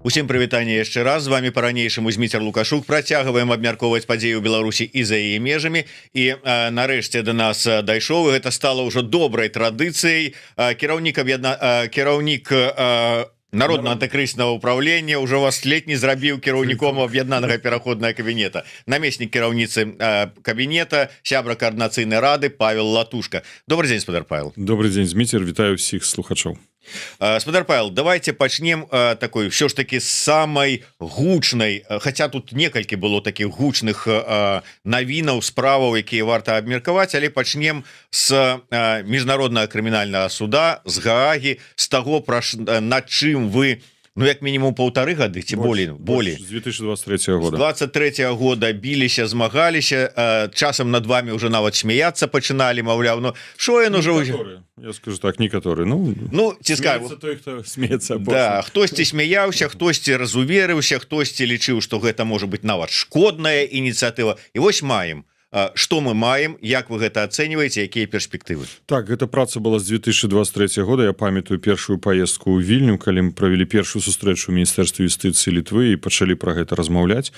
Усім прывітанне яшчэ раз, з вами па-ранейшаму Зміцер Лукашук. Працягваем абмяркоўваць падзеі ў Беларусі і за яе межамі. І нарэшце до нас дайшоў, і гэта стала ўжо добрай традыцыяй. Кіраўнік Народного антыкрызнага ўправлення ўжо вас летні зрабіў кіраўніком аб'яднанага пераходнага кабінета. Намеснік кіраўніцы кабінета, сябра каардынацыйнай рады Павел Латушка. Добрый день, спадар Павел. Добрый день, Зміцер, вітаю всіх слухачоў. Спадар Павел, давайте пачнем такой все ж таки самой гучнай, хотя тут некалькі было таких гучных навінаў, справаў, якія варта абмеркаваць, але пачнем с міжнароднага крымінальнага суда, з Гаагі, з таго, над чым вы, ну як мінімум 1,5 гады ці болей з 2023 года. З 23 года біліся, змагаліся, часам над вами уже нават смяяцца пачыналі, маўляў, ну шо ён ужо... Я скажу так, некаторы, ціскаю. Той, хто смеецца. Да, хтосьці смяяўся, хтосьці разуверыўся, хтосьці лічыў, што гэта можа быць нават шкодная ініцыятыва. І вось маем. Што мы маем, як вы гэта ацэньваеце, якія перспектывы? Так, гэта праца была з 2023 года. Я памятаю першую паездку ў Вільню, калі мы правілі першую сустрэчу ў Міністэрстве юстыцыі Літвы і пачалі пра гэта размаўляць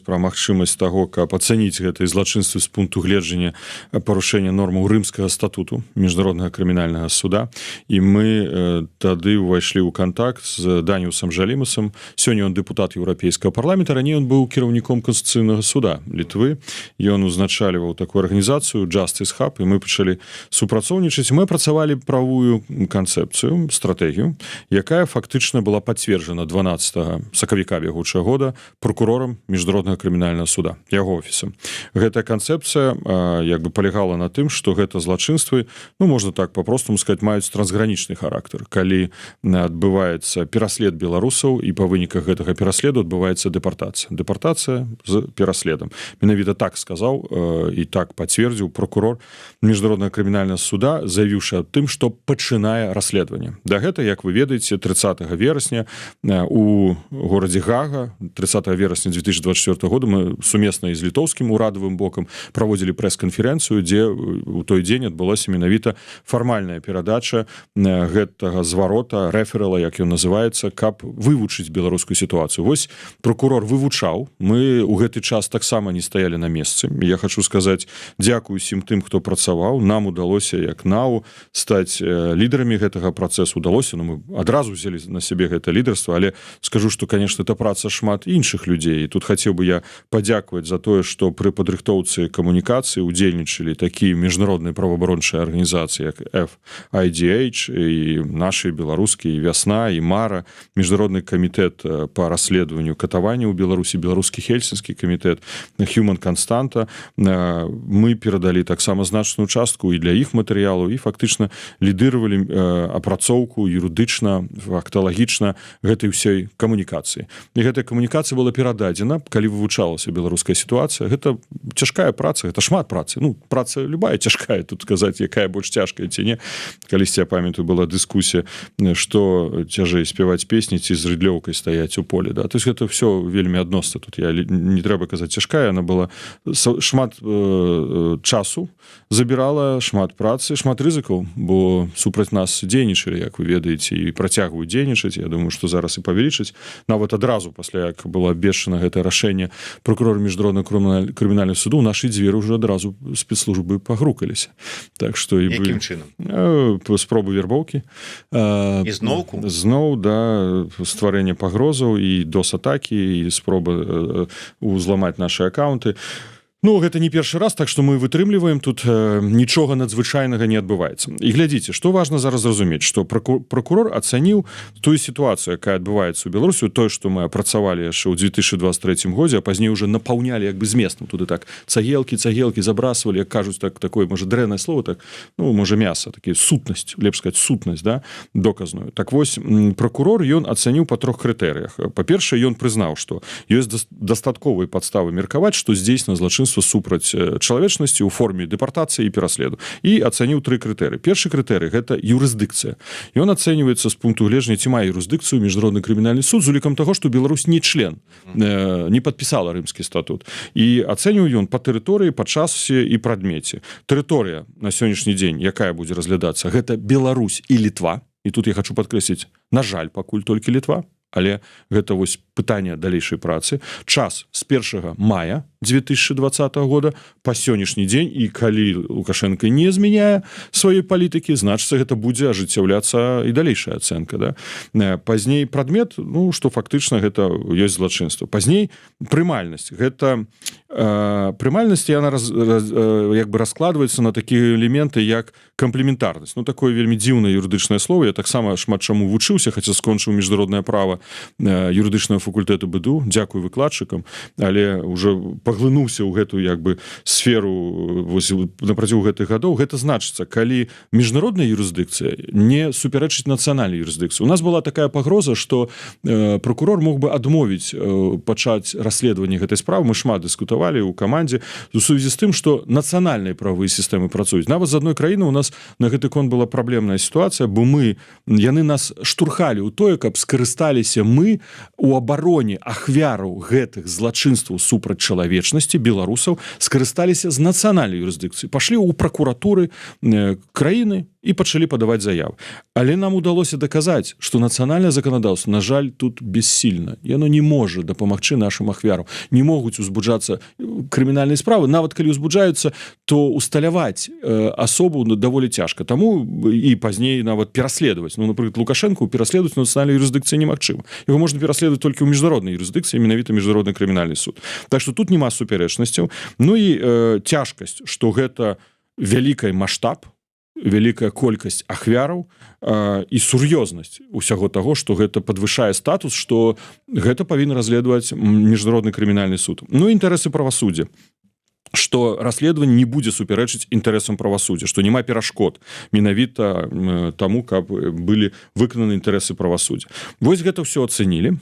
пра магчымасць таго, каб ацэніць гэтыя злачынствы з пункту гледжання парушэння нормаў Рымскага статуту міжнароднага крымінальнага суда. І мы тады ўвайшлі ў кантакт з Даніусам Жалімасам. Сёння ён дэпутат Еўрапейскага парламента, раней ён быў кіраўніком Канстытуцыйнага суда Літвы. Ён узначальваў такую арганізацыю Justice Hub, і мы пачалі супрацоўнічаць. Мы апрацавалі правую канцэпцыю, стратэгію, якая фактычна была пацверджана 12 сакавіка бягучага года прокурорам міжнароднага крымінальнага суда, яго офісам. Гэтая канцэпцыя як бы палягала на тым, што гэта злачынствы, ну можна так па-простаму сказаць, маюць трансгранічны характар. Калі адбываецца пераслед беларусаў і па выніках гэтага пераследу адбываецца дэпартацыя. Дэпартацыя з пераследам. Менавіта так сказаў і так пацвердзіў прокурор міжнароднага крымінальнага суда, заявіўшы аб тым, што пачынае расследаванне. Дагэтуль, як вы ведаеце, 30 верасня у горадзе Гага, 30 верасня 2024 года мы сумесна з літоўскім урадавым бокам праводзілі прэс-канферэнцыю, дзе у той дзень адбылася менавіта фармальная перадача гэтага зварота, рэферала, як ён называецца, каб вывучыць беларускую сітуацыю. Вось прокурор вывучаў, мы ў гэты час таксама не стаялі на месцы. Я хочу сказаць, дзякую усім тым, хто працаваў. Нам удалося, як НАУ, стаць лідарамі гэтага працэсу. Удалося, мы адразу взялі на сябе гэта лідарства, але скажу, што, конечно, это праца шмат іншых людзей. І тут хацеў бы я падзякаваць за тое, што пры падрыхтоўцы камунікацыі удзельнічалі такія міжнародныя праваабарончыя арганізацыі, як FIDH, і нашы беларускія, і Вясна, і Мара, міжнародны камітэт па расследаванню катаванняў у Беларусі, беларускі хельсінскі камітэт, Human Константа. Мы перадалі таксама значную частку і для іх матэрыялаў, і фактычна лідыравалі апрацоўку юрыдычна, факталагічна гэтай усёй камунікацыі. І гэтая камунікацыя была перададзена, калі вывучалася беларуская сітуацыя. Гэта цяжкая праца, гэта шмат працы. Ну, праца любая цяжкая, тут сказаць, якая больш цяжкая ці не. Калісьці, я памятаю, была дыскусія, што цяжэй спяваць песні ці з рыдлёўкай стаяць у полі. Да? То есть гэта ўсё вельмі адносна. Тут я не трэба казаць цяжкая, она была шмат часу забірала, шмат працы, шмат рызыкаў, бо супраць нас дзейнічалі, як вы ведаеце, і працягваюць дзейнічаць. Я думаю, што зараз і павялічаць. Нават адразу пасля, як было абвешчана гэтае рашэнне прокурора міжнароднага крымінальнага суду, у нашы дзверы ўжо адразу спецслужбы пагрукаліся. Так што і якім чынам? Спробы вербоўкі. І зноўку? Зноў, да, стварэнне пагрозаў і дос-атакі, і спроба узламаць нашы аккаунты. Ну, гэта не першы раз, так што мы вытрымліваем, тут нічога надзвычайнага не адбываецца. І глядзіце, што важна зараз зразумець, што прокурор ацаніў тую сітуацыю, якая адбываецца ў Беларусі, тое, што мы апрацавалі яшчэ ў 2023 годзе, а пазней уже напаўнялі як бы зместам. Туды так цагелкі забрасывалі, як кажуць, такое, можа, дрэннае слово, так, ну, можа, мяса, такі сутнасць, лепш сказаць, сутнасць, да, доказную. Так вось, прокурор, ён ацаніў па 3 крытэрыях. Па-першае, ён прызнаў, што ёсць дастатковыя падставы меркаваць, што здзейснена злачынства супраць чалавечнасці ў форме дэпартацыі і пераследу. І ацаніў 3 крытэрыі. Першы крытэрый – гэта юрысдыкцыя. Ён ацэньваецца з пункту гледжання, ці мае юрысдыкцыю міжнародны крымінальны суд з улікам таго, што Беларусь не член, не падпісала Рымскі статут. І ацэньваў ён па тэрыторыі, па часе і прадмеце. Тэрыторыя на сённяшні дзень, якая будзе разглядацца, гэта Беларусь і Літва. І тут я хочу падкрэсліць, на жаль, пакуль толькі Літва. але гэта вось пытанне далейшай працы. Час з 1 мая 2020 года по сённяшні дзень, і калі Лукашенко не змяняе сваёй палітыкі, значыцца гэта будзе ажыццяўляцца і далейшая ацэнка, да? Пазней прадмет, ну, што фактычна гэта ёсць злачынства. Пазней прымальнасць. Гэта прымальнасць, яна як бы раскладваецца на такія элементы, як камплементарнасць. Ну, такое вельмі дзіўнае юрыдычнае слово. Я таксама шмат чаму вучыўся, хаця скончыў міжнароднае права юрыдычнага факультэту БДУ, дзякуй выкладчыкам, але ўжо паглынуўся ў гэтую як бы сферу на працягу гэтых гадоў. Гэта значыцца, калі міжнародная юрысдыкцыя не супярэчыць нацыянальнай юрысдыкцыі. У нас была такая пагроза, што прокурор мог бы адмовіць пачаць расследаванне гэтай справы. Мы шмат дыскутавалі ў камандзе у сувязі з тым, што нацыянальныя правовыя сістэмы працуюць. Нават з адной краіны у нас на гэты конт была праблемная сітуацыя, бо яны нас штурхалі ў тое, каб скарысталіся мы у абароне ахвяраў гэтых злачынстваў супраць чалавечнасці беларусаў, скарысталіся з нацыянальнай юрысдыкцыі, пашлі ў пракуратуры краіны і пачалі падаваць заявы. Але нам удалося даказаць, што нацыянальнае заканадаўства, на жаль, тут бессільна. Яно не можа дапамагчы нашым ахвярам. Не могуць узбуджацца крымінальныя справы. Нават калі узбуджаюцца, то усталяваць асобу даволі цяжка. Таму і пазней нават пераследаваць. Ну, напрыклад, Лукашенко пераследаваць на нацыянальнай юрысдыкцыі немагчыма. Яго можна пераследаваць толькі ў міжнароднай юрысдыкцыі, менавіта міжнародны крымінальны суд. Так што тут няма супярэчнасцяў. Ну і цяжкасць, што гэта вялікий маштаб, вялікая колькасць ахвяраў і сур'ёзнасць усяго таго, што гэта падвышае статус, што гэта павінен разследаваць міжнародны крымінальны суд. Ну і інтарэсы правасуддзя, што расследаванне не будзе супярэчыць інтарэсам правасуддзя, што няма перашкод менавіта таму, каб былі выкананы інтарэсы правасуддзя. Вось гэта ўсё ацэнілі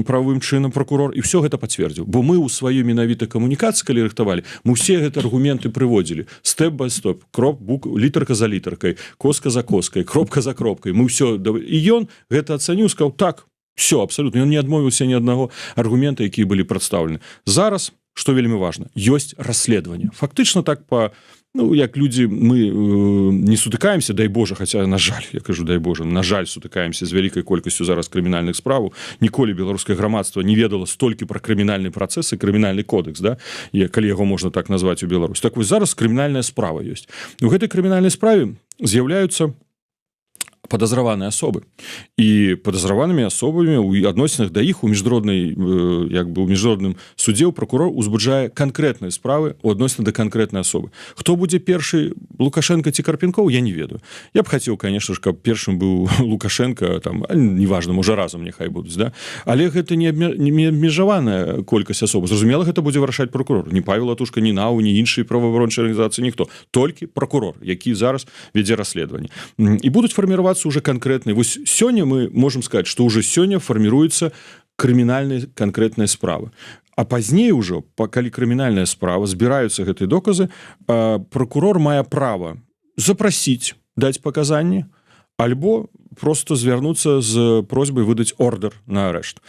правым чынам прокурор, і ўсё гэта пацвердзіў. Бо мы ў сваёй менавіта камунікацыі, калі рыхтавалі, мы ўсе гэта аргументы прыводзілі. Степ-бай-стоп, літарка за літаркай, коска за коскай, кропка за кропкай. Мы ўсё... І ён гэта ацаніў, сказаў, так, все, абсолютно. Ён не адмовіўся ні аднаго аргумента, якія былі прадстаўлены. Зараз, што вельмі важна, ёсць расследаванне. Фактычна так як людзі, мы не сутыкаемся, дай Божа, хаця, на жаль, я кажу, дай Божа, на жаль, сутыкаемся з вялікай колькасцю зараз крымінальных справаў. Ніколі беларускае грамадства не ведала столькі пра крымінальны працэс і крымінальны кодекс, да? Калі яго можна так назваць у Беларусь. Так вось зараз крымінальная справа ёсць. У гэтай крымінальнай справе з'яўляюцца подозраваныя асобы. І подозраванымі асобамі у адносінах да іх у міжнароднай у міжнародным судзе прокурор узбуджае канкрэтныя справы у адносінах да канкрэтнай асобы. Хто будзе першы, Лукашенко ці Карпенков, я не ведаю. Я б хацеў, конечно ж, каб першым быў Лукашенко, там, неважна, можа разам няхай будуць, да? Але гэта не абмежаваная колькасць асобы. Зразумела, гэта будзе вырашаць прокурор. Ні Павел Латушка, ні НАУ, ні іншыя праваабарончыя арганізацыі, ніхто. Толькі прокурор, які зараз вядзе расследаванне. І будуць фарміравацца уже конкретные. Вось сёння мы можем сказать, что уже сёння формируется крымінальная конкретная справа. А пазней уже, калі крымінальная справа, збіраюцца гэтыя доказы, прокурор мае права запрасіць, даць паказанні, альбо просто звярнуцца з просьбай выдаць ордер на арэшт.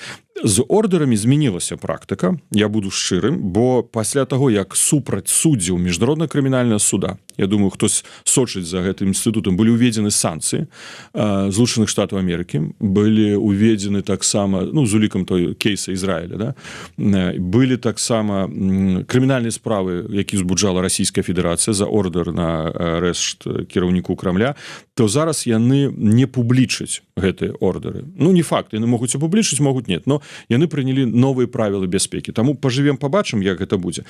З ордерамі змянілася практыка, я буду шчырым, бо пасля таго, як супраць суддзяў міжнароднага крымінальнага суда, я думаю, хтось сочыць за гэтым інстытутам, былі ўведзены санкцыі Злучаных Штатаў Амерыкі, былі ўведзены таксама, з улікам той кейса Ізраіля, да? Былі таксама крымінальныя справы, які узбуджала Расійская Федэрацыя за ордер на арэшт кіраўніку Крамля, то зараз яны не публічаць гэтыя ордеры. Не факт, яны могуць апублічыць, могуць нет, но яны прынялі новыя правілы бяспекі. Таму пажывем, пабачым, як гэта будзе.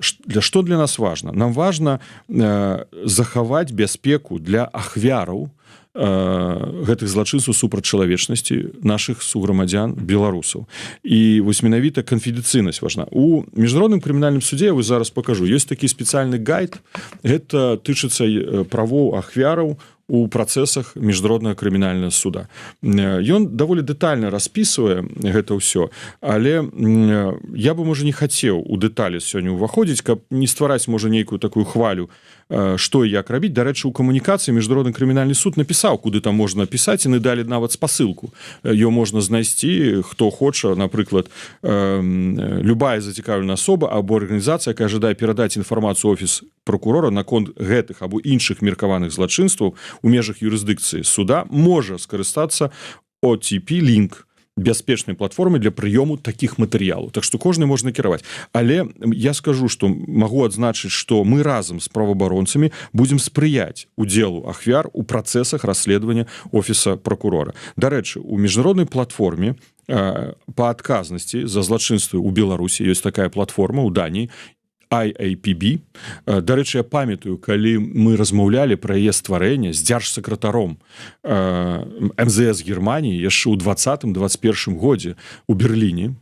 Што для нас важна? Нам важна захаваць бяспеку для ахвяраў гэтых злачынстваў супраць чалавечнасці нашых суграмадзян беларусаў. І вось менавіта канфідэнцыйнасць важна. У міжнародным крымінальным судзе, я вось зараз пакажу, ёсць такі спецыяльны гайд, гэта тычыцца правоў ахвяраў у працэсах міжнароднага крымінальнага суда. Ён даволі дэтальна распісвае гэта ўсё, але я бы, можа, не хацеў у дэталі сёння ўваходзіць, каб не ствараць, можа, нейкую такую хвалю, што і як рабіць. Дарэчы, у камунікацыі міжнародны крымінальны суд напісаў, куды там можна пісаць, і далі нават спасылку. Ё можна знайсці, хто хоча, напрыклад, любая зацікаўленая асоба або арганізацыя, якая жадае перадаць інфармацыю офіс прокурора наконт гэтых або іншых меркаваных злачынстваў у межах юрысдыкцыі суда, можа скарыстацца OTP-лінк, бяспечнай платформы для прыёму таких матэрыялаў. Так што кожны можна кіраваць. Але я скажу, што магу адзначыць, што мы разам з праваабаронцамі будзем спрыяць удзелу ахвяр у працэсах расследавання офіса прокурора. Дарэчы, у міжнароднай платформе по адказнасці за злачынствы ў Беларусі ёсць такая платформа ў Даніі IAPB. Дарэчы, я памятаю, калі мы размаўлялі пра яе стварэнне з дзяржсакратаром МЗС Германії яшчэ ў 20-21 годзе у Берліне.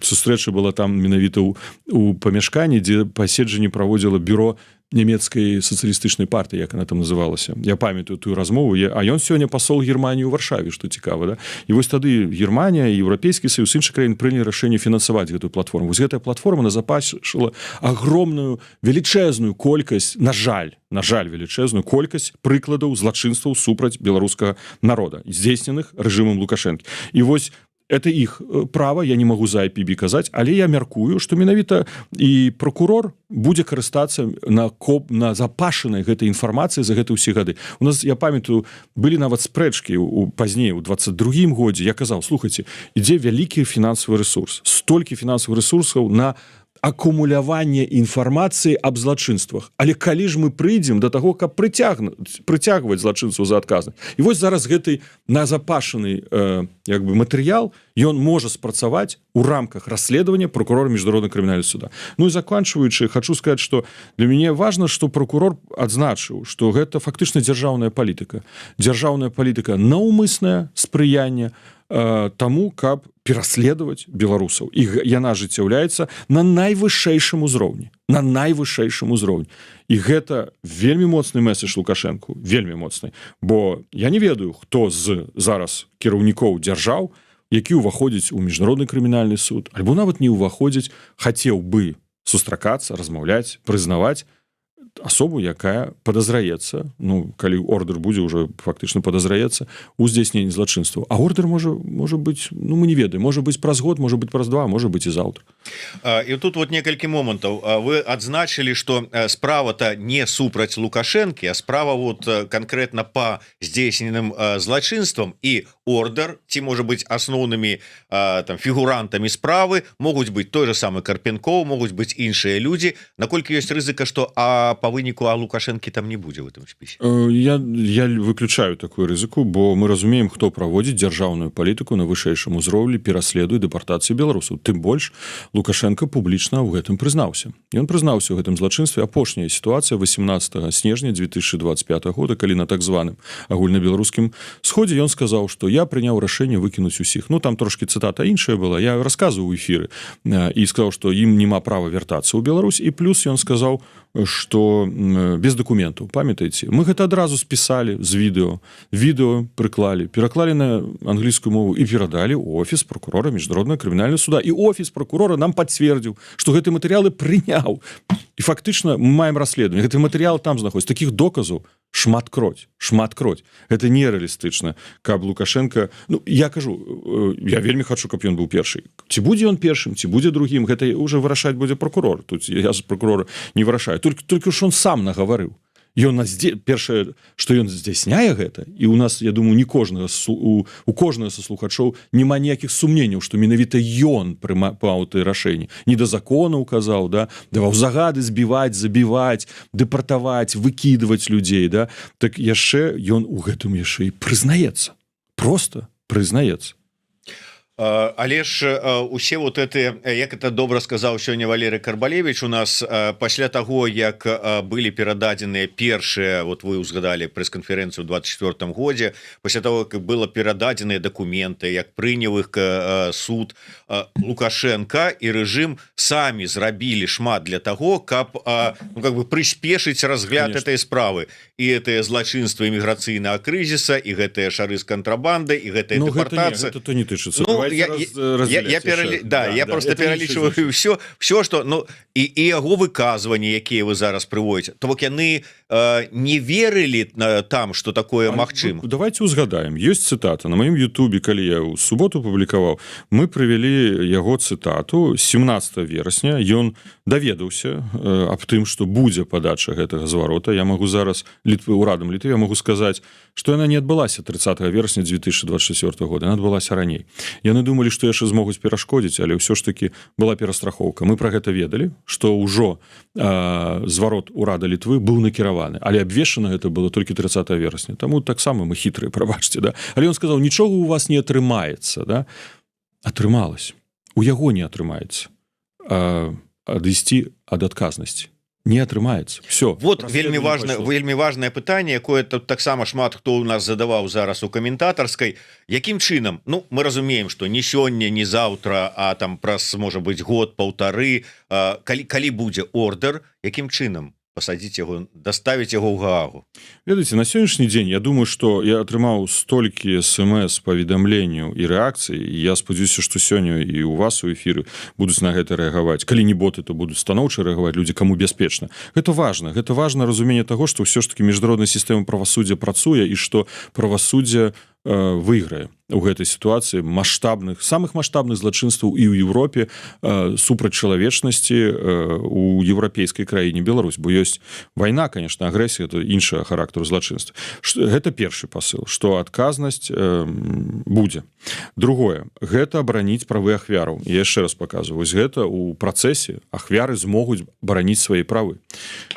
Сустрэча была там менавіта у памяшканні, дзе паседжанне праводзіла бюро нямецкай сацыялістычнай партыі, як она там называлася. Я памятаю тую размову, а ён сёння пасол Германіі ў Варшаве, што цікава, да? І вось тады Германія, Еўрапейскі саюз, іншыя краіны прынялі рашэнне фінансаваць гэтую платформу. Вось гэтая платформа назапасіла агромную, велічэзную колькасць, на жаль, велічэзную колькасць прыкладаў злачынстваў супраць беларускага народа, здзейсненых рэжымам Лукашэнкі. І вось это іх права, я не магу за IPB казаць, але я мяркую, што менавіта і прокурор будзе карыстацца на запашанай гэтай інфармацыі за гэта ўсе гады. У нас, я памятаю, былі нават спрэчкі пазней, у 22-м годзе, я казаў, слухайце, ідзе вялікі фінансавы рэсурс, столькі фінансавых рэсурсаў на акумуляванне інфармацыі аб злачынствах. Але калі ж мы прыйдзем да таго, каб прыцягваць злачынцаў за адказнасць. І вось зараз гэты назапашаны матэрыял, ён можа спрацаваць у рамках расследавання прокурора міжнароднага крымінальнага суда. Ну і заканчваючы, хочу сказаць, што для мяне важна, што прокурор адзначыў, што гэта фактычна дзяржаўная палітыка. Дзяржаўная палітыка наўмыснае спрыянне таму, каб пераследаваць беларусаў. І яна ажыццяўляецца на найвышэйшым узроўні. На найвышэйшым узроўні. І гэта вельмі моцны месседж Лукашэнку, вельмі моцны. Бо я не ведаю, хто з зараз кіраўнікоў дзяржаў, які ўваходзіць у міжнародны крымінальны суд, альбо нават не ўваходзіць, хацеў бы сустракацца, размаўляць, прызнаваць асобу, якая падазраецца, ну, калі ордер будзе ўжо фактычна падазраецца у здзейсненні злачынстваў. А ордер можа быць, ну, мы не ведаем, можа быць праз год, можа быць праз 2, можа быць і заўтра. І тут вот некалькі момантаў. Вы адзначылі, што справа-то не супраць Лукашэнкі, а справа вот канкрэтна па здзейсненым злачынствам, і ордер, ці можа быць асноўнымі там фігурантамі справы могуць быць той же самы Карпенкоў, могуць быць іншыя людзі. Наколькі ёсць рызыка, што по выніку Лукашэнкі там не будзе в этом спісе? Я выключаю такую рызыку, бо мы разумеем, хто праводзіць дзяржаўную палітыку на вышэйшым узроўні, пераследуе дэпартацыю беларусаў. Тым больш Лукашенко публічна ў гэтым прызнаўся. Ён прызнаўся ў гэтым злачынстве. Апошняя сітуацыя 18 снежня 2025 года, калі на так званым агульнабеларускім сходзе ён сказаў, што я прыняў рашэнне выкінуць усіх. Ну, там трошки цытата іншая была. Я расказваў у эфіры і сказаў, што ім няма права вяртацца ў Беларусь. І плюс ён сказаў, што без дакументаў, памятаеце, мы гэта адразу спісалі з відэо прыклалі, пераклалі на англійскую мову і перадалі ў офіс прокурора міжнароднага крымінальнага суда. І офіс прокурора нам пацвердзіў, што гэты матэрыялы прыняў. І фактычна мы маем расследаванне. Гэты матэрыял там знаходзіцца. Такіх доказаў шматкроць. Гэта нерэалістычна, каб Лукашенко... Ну, я кажу, я вельмі хачу, каб ён быў першы. Ці будзе ён першым, ці будзе другім, гэта ўжо вырашаць будзе прокурор. Тут я з прокурора не вырашаю. Толькі ж он сам нагаварыў. Першае, што ён здзяйсняе гэта, і у нас, я думаю, у кожнага са слухачоў няма ніякіх сумненняў, што менавіта ён прымаў тыя рашэнні. Не да закона указаў, даваў загады збіваць, забіваць, дэпартаваць, выкідваць людзей, так яшчэ ён у гэтым яшчэ і прызнаецца. Просто прызнаецца. Але ж усе вот эти, як это добра сказаў сёння Валерый Карбалевич, у нас пасля таго, як былі перададзеныя першыя, вот вы узгадалі прэс-канферэнцыю ў 24 годзе, пасля таго, як было перададзеныя дакументы, як прыняў іх суд, Лукашенко і рэжым самі зрабілі шмат для таго, каб прыспешыць разгляд этой справы. І гэтыя злачынства іміграцыйнага крызіса, і гэтыя шары з кантрабандай, і гэтая дэпартацыя. Гэта не тычыцца. Я просто пералічваю все, что, ну, і яго выказванні, якія вы зараз прыводзіце, то бок яны не верылі там, что такое магчыма. Давайте узгадаем. Ёсць цытата на маім ютубе, калі я ў суботу публікаваў, мы прывялі яго цытату 17 верасня. Ён даведаўся аб тым, што будзе падача гэтага зварота. Я магу зараз урадам Літвы, я могу сказаць, што яна не адбылася 30 верасня 2024 года, яна адбылася раней. яны думалі, што яшчэ змогуць перашкодзіць, але ўсё ж таки была перастрахоўка. Мы пра гэта ведалі, што ўжо зварот урада Літвы быў накіраваны, але абвешчана гэта было толькі 30 верасня. Таму таксама мы хітрыя, прабачце, да? Але ён сказаў, нічога у вас не атрымаецца, да? Атрымалось. У яго не атрымаецца адысці ад адказнасці. Не атрымаецца. Все. Вот вельмі важное пытанне, якое тут таксама шмат хто у нас задаваў зараз у каментатарскай. Якім чынам? Ну, мы разумеем, што не сёння, не заўтра, а там праз, можа быць, год, паўтары, калі будзе ордер, якім чынам пасадзіць яго, даставіць яго ў Гаагу? Ведаеце, на сённяшні дзень я думаю, што я атрымаў столькі смс паведамленняў і рэакцый, і я спадзяюся, што сёння і у вас у эфіры будуць на гэта рэагаваць. Калі не боты, то будуць станоўча рэагаваць людзі, каму бяспечна. Гэта важна разуменне таго, што ўсё ж таки міжнародная сістэма правасуддзя працуе і што правасуддзе выйграе у гэтай сітуацыі самых маштабных злачынстваў і ў Еўропе супраць чалавечнасці у еўрапейскай краіне Беларусь, бо ёсць вайна, конечно, агрэсія, это іншага характару злачынства. Гэта першы пасыл, што адказнасць будзе. Другое, гэта абараніць правы ахвяраў. Я яшчэ раз паказваю, вось гэта у працэсе ахвяры змогуць бараніць свае правы.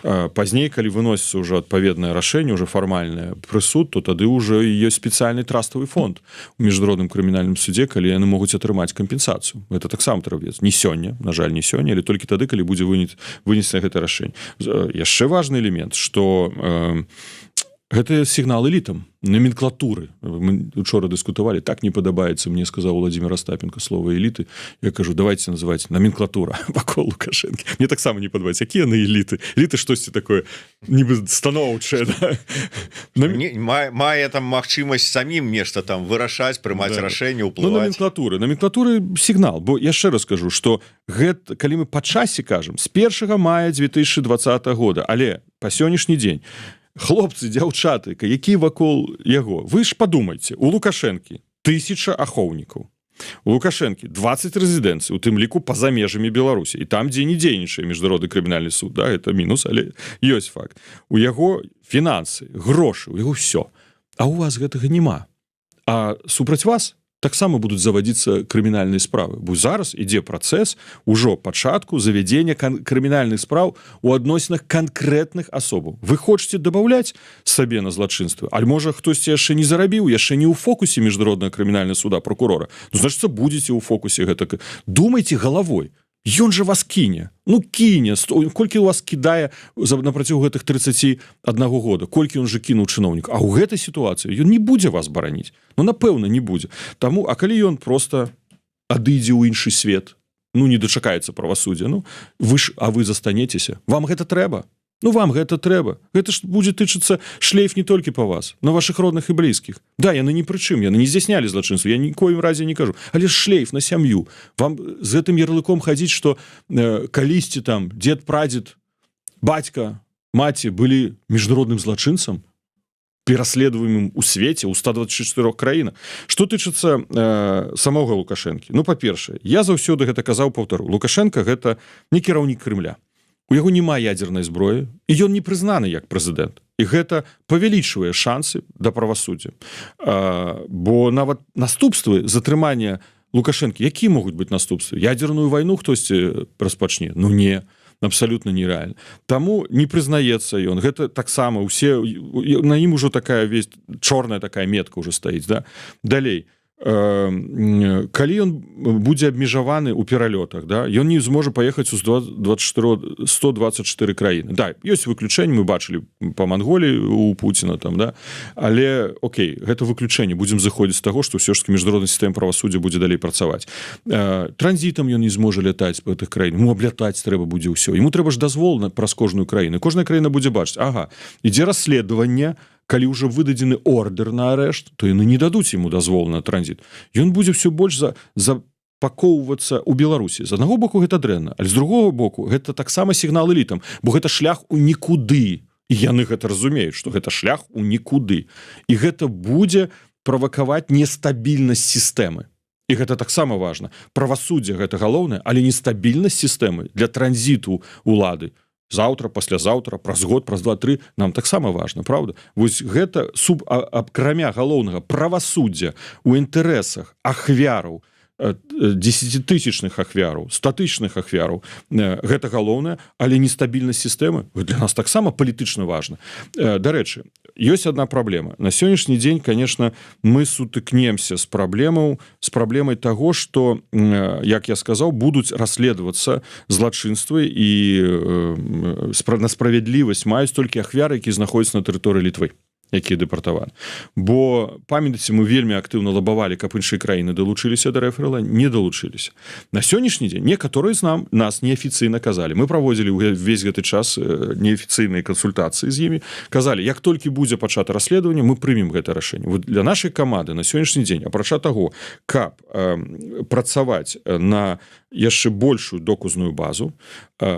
Пазней, калі выносіцца ўжо адпаведнае рашэнне, ўжо фармальнае прысуд, то тады ўжо ёсць спецыяльны траставы фонд у міжнародным крымінальным судзе, калі яны могуць атрымаць кампенсацыю. Гэта таксама трэба ведаць. Не сёння, на жаль, не сёння, але толькі тады, калі будзе вынесена гэта рашэнне. Яшчэ важны элемент, што гэта сігнал элітам, номенклатуры. Мы учора дыскутавалі, так не падабаецца, мне сказаў Владимир Остапенко слова эліты. Я кажу, давайте называць номенклатура вакол Лукашэнкі. Мне таксама не падабаецца. Якія яны эліты? Эліты штосьці такое нібы станоўчае, да? Мае там магчымасць самім нешта там вырашаць, прымаць рашэнне, ўплываць. Номенклатуры сігнал, бо яшчэ раз кажу, што гэта, калі мы па часе кажам, з 1 мая 2020 года, але па сённяшні дзень хлопцы, дзяўчаты, які вакол яго, вы ж падумайце, у Лукашэнкі 1000 ахоўнікаў, у Лукашэнкі 20 рэзідэнцый, у тым ліку па-за межамі Беларусі, і там, дзе не дзейнічае міжнародны крымінальны суд, да, это мінус, але ёсць факт. У яго фінансы, грошы, у яго ўсё. А у вас гэтага няма. А супраць вас таксама будуць завадзіцца крымінальныя справы. Бо зараз ідзе працэс ужо пачатку завядзення крымінальных спраў у адносінах канкрэтных асобаў. Вы хочаце дабаўляць сабе на злачынствы, аль можа хтосьці яшчэ не зарабіў, яшчэ не ў фокусе міжнароднага крымінальнага суда прокурора. Ну, значыцца, будзеце ў фокусе гэтага. Думайце галавой. Ён жа вас кіне. Ну, кіне. Колькі у вас кідае на працягу гэтых 31 года? Колькі ён жа кінуў чыноўнік? А ў гэтай сітуацыі ён не будзе вас бараніць. Ну, напэўна, не будзе. Таму, а калі ён проста адыдзе ў іншы свет, ну, не дачакаецца правасуддзя, ну, вы застанецеся. Вам гэта трэба? Ну, вам гэта трэба. Гэта ж будзе тычыцца шлейф не толькі па вас, на вашых родных і блізкіх. Да, яны ні пры чым, яны не здзяйснялі злачынства, я ні коім разе не кажу. Але шлейф на сям'ю. Вам з гэтым ярлыком хадзіць, што калісьці там дзед, прадзед, бацька, маці былі міжнародным злачынцам, пераследуемым у свеце, у 124 краінах. Што тычыцца самога Лукашэнкі? Ну, па-першае, я заўсёды гэта казаў, паўтару. Лукашенка гэта не кіраўнік Крымля. У яго няма ядзернай зброі, і ён не прызнаны як прэзідэнт. І гэта павялічвае шансы да правасуддзя. Бо нават наступствы затрымання Лукашэнкі, які могуць быць наступствы? Ядзерную вайну хтосьці распачне? Ну не, абсалютна нерэальна. Таму не прызнаецца ён. Гэта таксама усе, на ім ужо такая весь чорная такая метка ўжо стаіць, да? Далей. Калі ён будзе абмежаваны ў пералётах, да, ён не зможа паехаць у 124 краіны. Да, ёсць выключэнні, мы бачылі па Манголіі у Пуціна там, да, але окей, гэта выключэнне, будзем заходзіць з таго, што ўсё ж таки міжнародная сістэма правасуддзя будзе далей працаваць. Транзітам ён не зможа лятаць па гэтых краінах, ему аблятаць трэба будзе ўсё. Яму трэба ж дазвол праз кожную краіну. Кожная краіна будзе бачыць, ага, ідзе расследаванне, калі ўжо выдадзены ордер на арэшт, то яны не дадуць ему дазвол на транзіт. Ён будзе ўсё больш запакоўвацца ў Беларусі. З аднаго боку гэта дрэнна, але з другого боку гэта таксама сігнал элітам, бо гэта шлях у нікуды. І яны гэта разумеюць, што гэта шлях у нікуды. І гэта будзе правакаваць нестабільнасць сістэмы. І гэта таксама важна. Правасуддзе гэта галоўнае, але нестабільнасць сістэмы для транзіту улады заўтра, паслязаўтра, праз год, праз 2-3 нам таксама важна, правда? Вось гэта акрамя галоўнага правасуддзя ў інтарэсах ахвяраў 10-тысячных ахвяраў, 100-тысячных ахвяраў, гэта галоўнае, але нестабільнасць сістэмы для нас таксама палітычна важна. Дарэчы, ёсць одна праблема. На сённяшні дзень, конечно, мы сутыкнемся з праблемай таго, што, як я сказаў, будуць расследавацца злачынствы і на справядлівасць маюць толькі ахвяры, які знаходзяцца на тэрыторыі Літвы, якія дэпартаваны. Бо, памятаеце, мы вельмі актыўна лабавалі, каб іншыя краіны далучыліся да рэферэла, не далучыліся. На сённяшні дзень некаторыя з нас неафіцыйна казалі. Мы праводзілі ўвесь гэты час неафіцыйныя кансультацыі з імі. Казалі, як толькі будзе пачата расследаванне, мы прымем гэта рашэнне. Вот для нашай каманды на сённяшні дзень, апрача таго, каб працаваць на яшчэ большую доказную базу,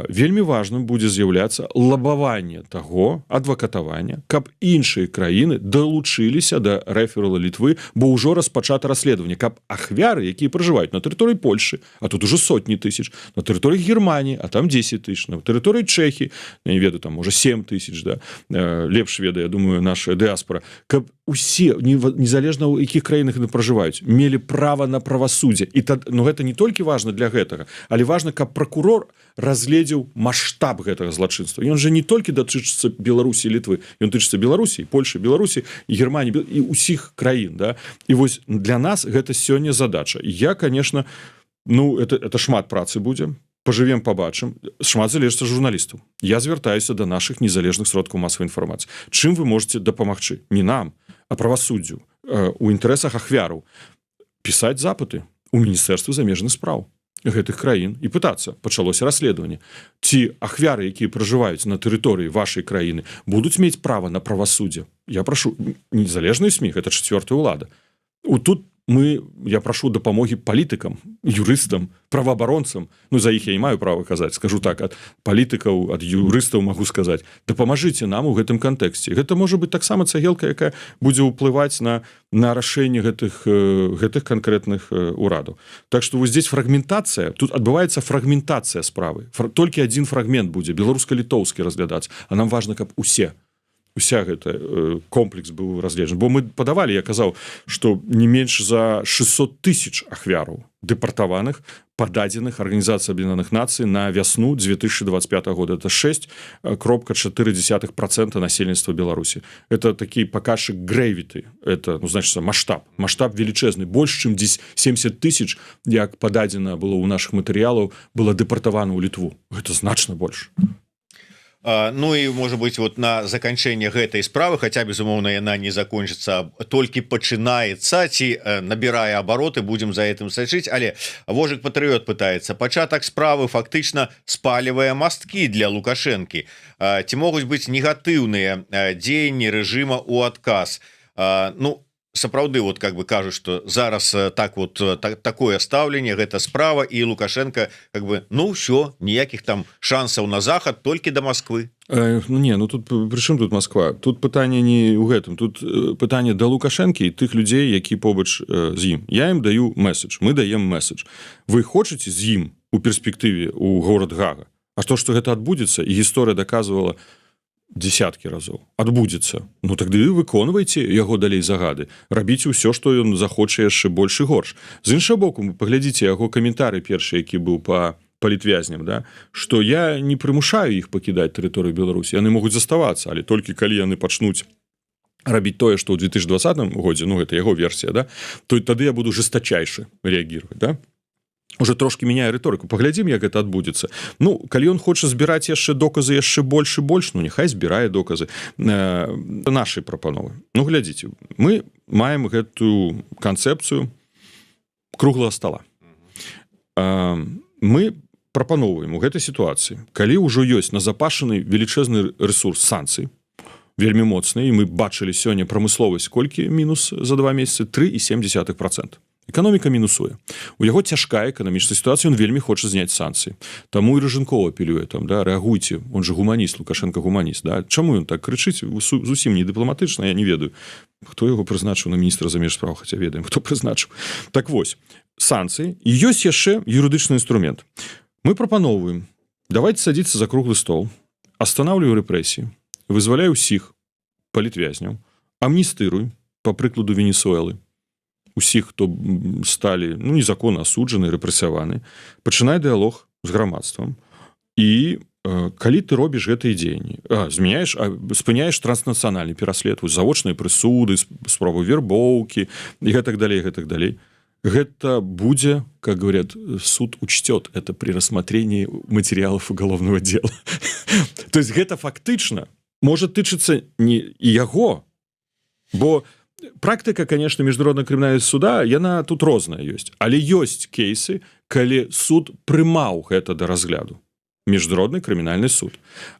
вельмі важным будзе з'яўляцца лабаванне таго, адвакатавання, каб іншыя краіны далучыліся да рэферэла Літвы, бо ўжо распачата расследаванне, каб ахвяры, якія пражываюць на тэрыторыі Польшы, а тут ужо сотні тысяч, на тэрыторыі Германіі, а там 10 тысяч, на тэрыторыі Чэхі, я не ведаю, там можа 7 тысяч, да? Лепш ведае, я думаю, наша дыаспора, каб усе, незалежна ў якіх краінах яны пражываюць, мелі права на правасуддзе. І гэта не толькі важна для гэтага, але важна, каб пракурор разгледзеў маштаб гэтага злачынства. Ён жа не толькі датычыцца Беларусі і Літвы, ён тычыцца Беларусі, Польшы, Беларусі і Германіі і ўсіх краін, да? І вось для нас гэта сёння задача. Я, конечно, это шмат працы будзе. Пажывем, пабачым. Шмат залежыць ад журналістаў. Я звяртаюся да нашых незалежных сродкаў масавай інфармацыі. Чым вы можаце дапамагчы? Не нам, а правасуддзю. У інтарэсах ахвяраў. Пісаць запыты у Міністэрстве замежных спраў гэтых краін і пытацца. Пачалося расследаванне. Ці ахвяры, якія пражываюць на тэрыторыі вашай краіны, будуць мець права на правасуддзе? Я прашу, незалежныя СМІ, гэта чацвёртая ўлада. Тут я прашу дапамогі палітыкам, юрыстам, праваабаронцам. За іх я не маю права казаць, скажу так, ад палітыкаў, ад юрыстаў магу сказаць. Дапамажыце нам у гэтым кантэксце. Гэта можа быць таксама цагелка, якая будзе ўплываць на рашэнне гэтых канкрэтных урадаў. Так што вось здесь фрагментацыя, тут адбываецца фрагментацыя справы. Толькі адзін фрагмент будзе, беларуска-літоўскі разглядацца, а нам важна, каб уся гэта комплекс быў разгледжаны. Бо мы падавалі, я казаў, што не менш за 600 тысяч ахвяраў дэпартаваных, пададзеных Арганізацыі Аб'яднаных Нацый на вясну 2025 года. Это 6,4% насельніцтва Беларусі. Это такі паказчык грэвіты. Это, значыцца, маштаб. Маштаб велічэзны. Больш, чым 70 тысяч, як пададзена было ў нашых матэрыялаў, было дэпартавана ў Літву. Гэта значна больш. Ну і можа быть вот на заканчэнне гэтай справы, хаця безумоўна яна не закончыцца, толькі пачынаецца ці набірае абароты, будзем за гэтым сачыць. Але Вожык Патрыёт пытаецца, пачатак справы фактычна спалівае масткі для Лукашэнкі. Ці могуць быць негатыўныя дзеянні рэжыма ў адказ? Сапраўды, вот как бы кажуць, што зараз такое стаўленне, гэта справа, і Лукашенко ўсё, ніякіх там шансаў на захад, толькі да Москвы. Тут прычым тут Москва? Тут пытанне не ў гэтым, тут пытанне да Лукашэнкі і тых людзей, які побач з ім. Я ім даю месседж, мы даем месседж. Вы хочаце з ім у перспектыве ў горад Гага? А што гэта адбудзецца, і гісторыя даказвала десяткі разоў, адбудзецца. Тады выконвайце яго далей загады, рабіце ўсё, што ён захоча яшчэ больш і горш. З іншага боку, паглядзіце яго каментары першы, які быў па палітвязням, да? Што я не прымушаю іх пакідаць тэрыторыю Беларусі, яны могуць заставацца, але толькі калі яны пачнуць рабіць тое, што ў 2020 годзе, гэта яго версія, да? То тады я буду жестачайшы рэагіраваць, да? Уже трошки мяняе рыторыку. Паглядзім, як гэта адбудзецца. Калі ён хоча збіраць яшчэ доказы яшчэ больш і больш, няхай збірае доказы нашай прапановы. Глядзіце, мы маем гэтую канцэпцыю круглага стола. Мы прапаноўваем у гэтай сітуацыі, калі ўжо ёсць назапашаны велічэзны рэсурс санкцый, вельмі моцны, і мы бачылі сёння прамысловасць, колькі мінус за 2 месяцы? 3,7%. Эканоміка мінусуе. У яго цяжкая эканамічная сітуацыя, ён вельмі хоча зняць санкцыі. Таму і Рыжынкова апелюе там, да, рэагуйце, он же гуманіст, Лукашенко гуманіст, да? Чаму ён так крычыць? Зусім не дыпламатычна, я не ведаю. Хто яго прызначыў на міністра замежных спраў, хаця ведаем, хто прызначыў. Так вось, санкцыі, і ёсць яшчэ юрыдычны інструмент. Мы прапаноўваем, давайте садзіцца за круглы стол, останавливаю рэпрэсіі, вызваляю ўсіх палітвязняў, амністыруй, па прыкладу Венесуэлы, усіх, хто сталі незаконна асуджаны, рэпрэсаваны, пачынай дыялог з грамадствам. І калі ты робіш гэтыя дзеянні, спыняеш транснацыянальны пераслед, завочныя прысуды, спробу вербоўкі і гэтак далей. Это будзе, как говорят, суд учтет это при рассмотрении материалов уголовного дела. То есть гэта фактычна может тычыцца не і яго, бо практыка, конечно, міжнароднага крымінальнага суда, яна тут розная ёсць, але ёсць кейсы, калі суд прымаў гэта да разгляду. Міжнародны крымінальны суд.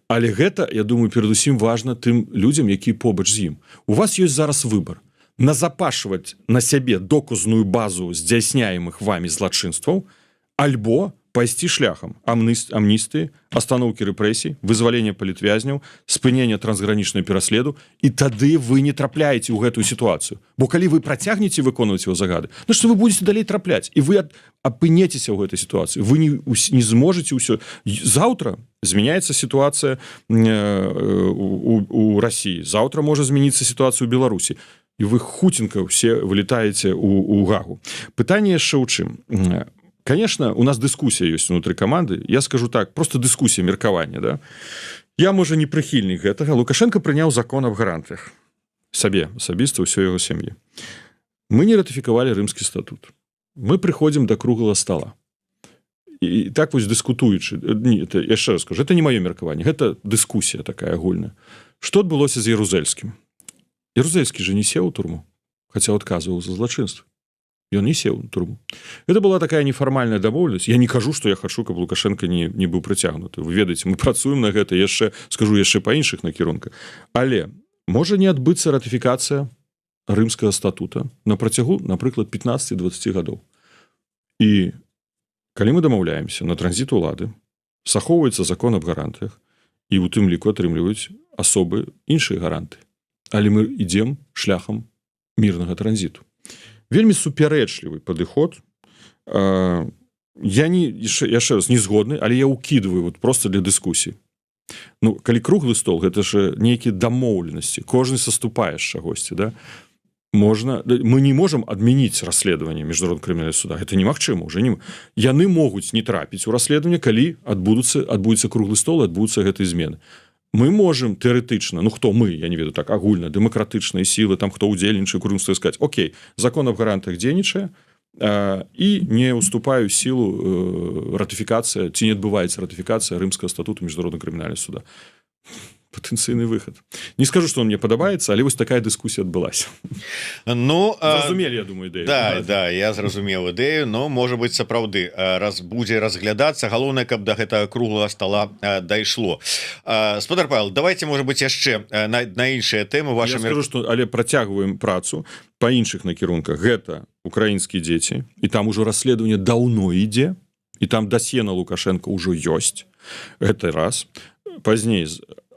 Але гэта, я думаю, перадусім важна тым людзям, якія побач з ім. У вас ёсць зараз выбор. Назапашваць на сябе доказную базу здзяйсняемых вамі злачынстваў, альбо пайсці шляхам амністыі, астаноўкі рэпрэсій, вызвалення палітвязняў, спынення трансгранічнай пераследу, і тады вы не трапляеце ў гэтую сітуацыю. Бо калі вы працягнеце выконваць его загады, што вы будете далей трапляць, і вы апынецеся ў гэтай сітуацыі. Вы не зможаце ўсё. Заўтра змяняецца сітуацыя у Расіі. Заўтра можа змяніцца сітуацыя ў Беларусі. І вы хуценька ўсе вылетаеце ў Гагу. Пытанне яшчэ ў чым? Конечно, у нас дыскусія ёсць унутры каманды. Я скажу так, просто дыскусія, меркавання. Да? Я, можа, не прыхільнік гэтага. Лукашенко прыняў закон аб гарантыях. Сабе, асабіста, ўсёй яго сям'і. Мы не ратыфікавалі рымскі статут. Мы прыходзім да круглага стола. І так вось дыскутуючы. Яшчэ раз скажу, это не маё меркаванне. Гэта дыскусія такая агульная. Што адбылося з Ярузельскім? Ярузельскі же не сеў у турму, хаця адказваў за злачынства. Ён не сеў у турму. Это была такая нефармальная дамоўленасць. Я не кажу, што я хачу, каб Лукашенко не быў прыцягнуты. Вы ведаеце, мы працуем на гэта, скажу яшчэ па іншых накірунках. Але можа не адбыцца ратыфікацыя рымскага статута на працягу, напрыклад, 15-20 гадоў. І калі мы дамаўляемся на транзіт улады, захоўваецца закон аб гарантыях, і у тым ліку атрымліваюць асобы іншыя гаранты. Але мы ідзем шляхам мірнага транзіту. Вельмі супярэчлівы падыход. Я яшчэ раз не згодны, але я ўкідваю просто для дыскусіі. Калі круглы стол, гэта ж нейкія дамоўленасці. Кожны саступае з чагосьці, да? Мы не можам адмяніць расследаванне міжнароднага крымінальнага суда. Гэта немагчыма ўжо. Яны могуць не трапіць у расследаванне, калі адбудзецца круглы стол і адбудуцца гэтыя змены. Мы можем тэарэтычна, хто мы, я не ведаю, так агульна, дэмакратычныя сілы, там хто ўдзельнічае, курымства сказаць, окей, закон аб гарантыях дзейнічае, і не ўступаю сілу ратыфікацыя, ці не адбываецца ратыфікацыя рымскага статуту міжнароднага крымінальнага суда. Патэнцыйны выхад. Не скажу, што он мне падабаецца, але вось такая дыскусія адбылася. Зразумелі, я думаю, ідэю. Да, я зразумеў ідэю, но, можа быць, сапраўды, раз будзе разглядацца, галоўнае, каб да гэтага круглага стола дайшло. Спадар Павел, давайте, можа быць, яшчэ на іншыя тэмы. Я скажу, што, але працягваем працу па іншых накірунках. Гэта украінскія дзеці, і там ужо расследаванне даўно ідзе, і там дасье на Лукашенко ўжо ёсць. Гэта раз. Пазней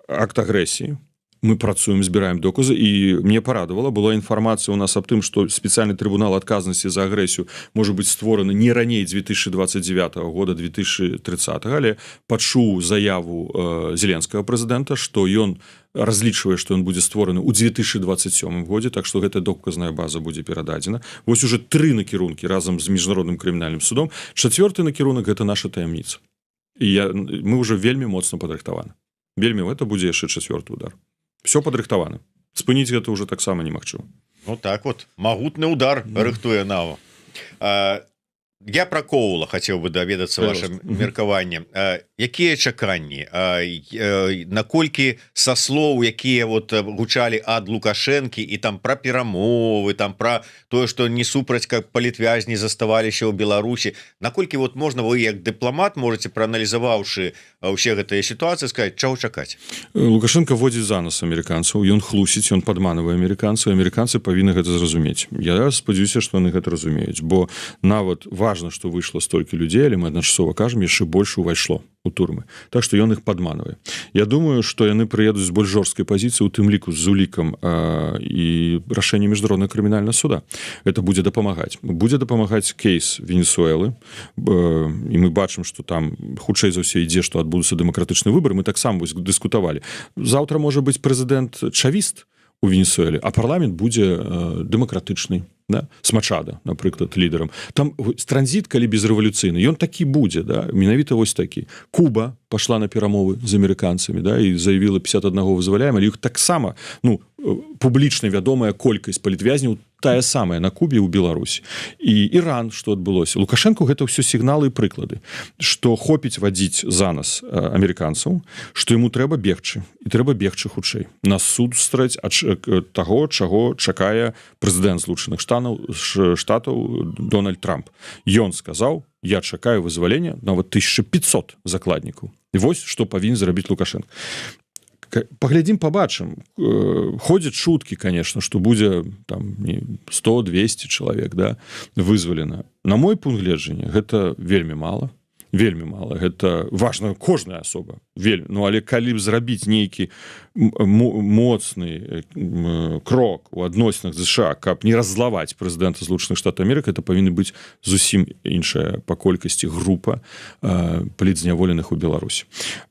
акт агрэсіі. Мы працуем, збіраем доказы, і мне парадавала, была інфармацыя у нас аб тым, што спецыяльны трыбунал адказнасці за агрэсію можа быць створаны не раней 2029 года, 2030, але пачуў заяву зеленскага прэзідэнта, што ён разлічвае, што ён будзе створаны ў 2027 годзе, так што гэтая доказная база будзе перададзена. Вось уже 3 накірункі разам з міжнародным крымінальным судом. 4-й накірунак – гэта наша таямніца. І мы ўжо вельмі моцна падрыхтаваны. Вельмі гэта будзе яшчэ 4-й удар. Все падрыхтавана. Спыніць гэта ўжо таксама немагчыма. Так вот, магутны удар рыхтуе Нава. Я пра Коўла хацеў бы даведацца вашым меркаваннем. Якія чаканні? Наколькі са слоў, якія гучалі ад Лукашэнкі, і там пра перамовы, там пра тое, што не супраць, каб палітвязні заставаліся ў Беларусі, наколькі можна, вы як дыпламат можаце, прааналізаваўшы ўсе гэтыя сітуацыі, сказаць, чаго чакаць? Лукашенко водзіць за нас амерыканцаў, ён хлусіць, ён падманвае амерыканцаў, амерыканцы павінны гэта зразумець. Я спадзяюся, што яны гэта разумеюць, бо нават важна, што выйшло столькі людзей, але мы адначасова кажам, яшчэ больш увайшло у турмы. Так што ён іх падманвае. Я думаю, што яны прыедуць з больш жорсткай пазіцыі, у тым ліку з улікам і рашэння міжнароднага крымінальнага суда. Это будзе дапамагаць. Будзе дапамагаць кейс Венесуэлы, і мы бачым, што там хутчэй за ўсё ідзе, што адбудуцца дэмакратычныя выбары. Мы таксама дыскутавалі. Заўтра можа быць прэзідэнт чавіст у Венесуэле, а парламент будзе дэмакратычны. да? С Мачада, напрыклад, лідарам. Там транзіт, калі безрэвалюцыйны, ён такі будзе, да? Менавіта вось такі. Куба пашла на перамовы з амерыканцамі, да? І заявіла 51 вызваляем, але іх таксама, ну, публічна вядомая колькасць палітвязняў тая самая на Кубе ў Беларусі. І Іран, што адбылося. Лукашенко гэта ўсё сігналы і прыклады, што хопіць вадзіць за нас амерыканцаў, што яму трэба бегчы, і трэба бегчы хутчэй. Нас сустрэць ад таго, чаго чакае прэзідэнт Злучаных Штатаў Дональд Трамп. Ён сказаў, я чакаю вызвалення нават 1500 закладнікаў. І вось, што павінен зрабіць Лукашенко. Паглядзім, пабачым. Ходзяць чуткі, конечно, што будзе там 100-200 чалавек, да, вызвалена. На мой пункт гледжання, гэта вельмі мала. Вельмі мала. Гэта важна кожная асоба. Вельмі. Ну, але калі б зрабіць нейкі моцны крок у адносінах з США, каб не раззлаваць прэзідэнта Злучаных Штатаў Амерыкі, это павінна быць зусім іншая па колькасці група палітзняволеных у Беларусі.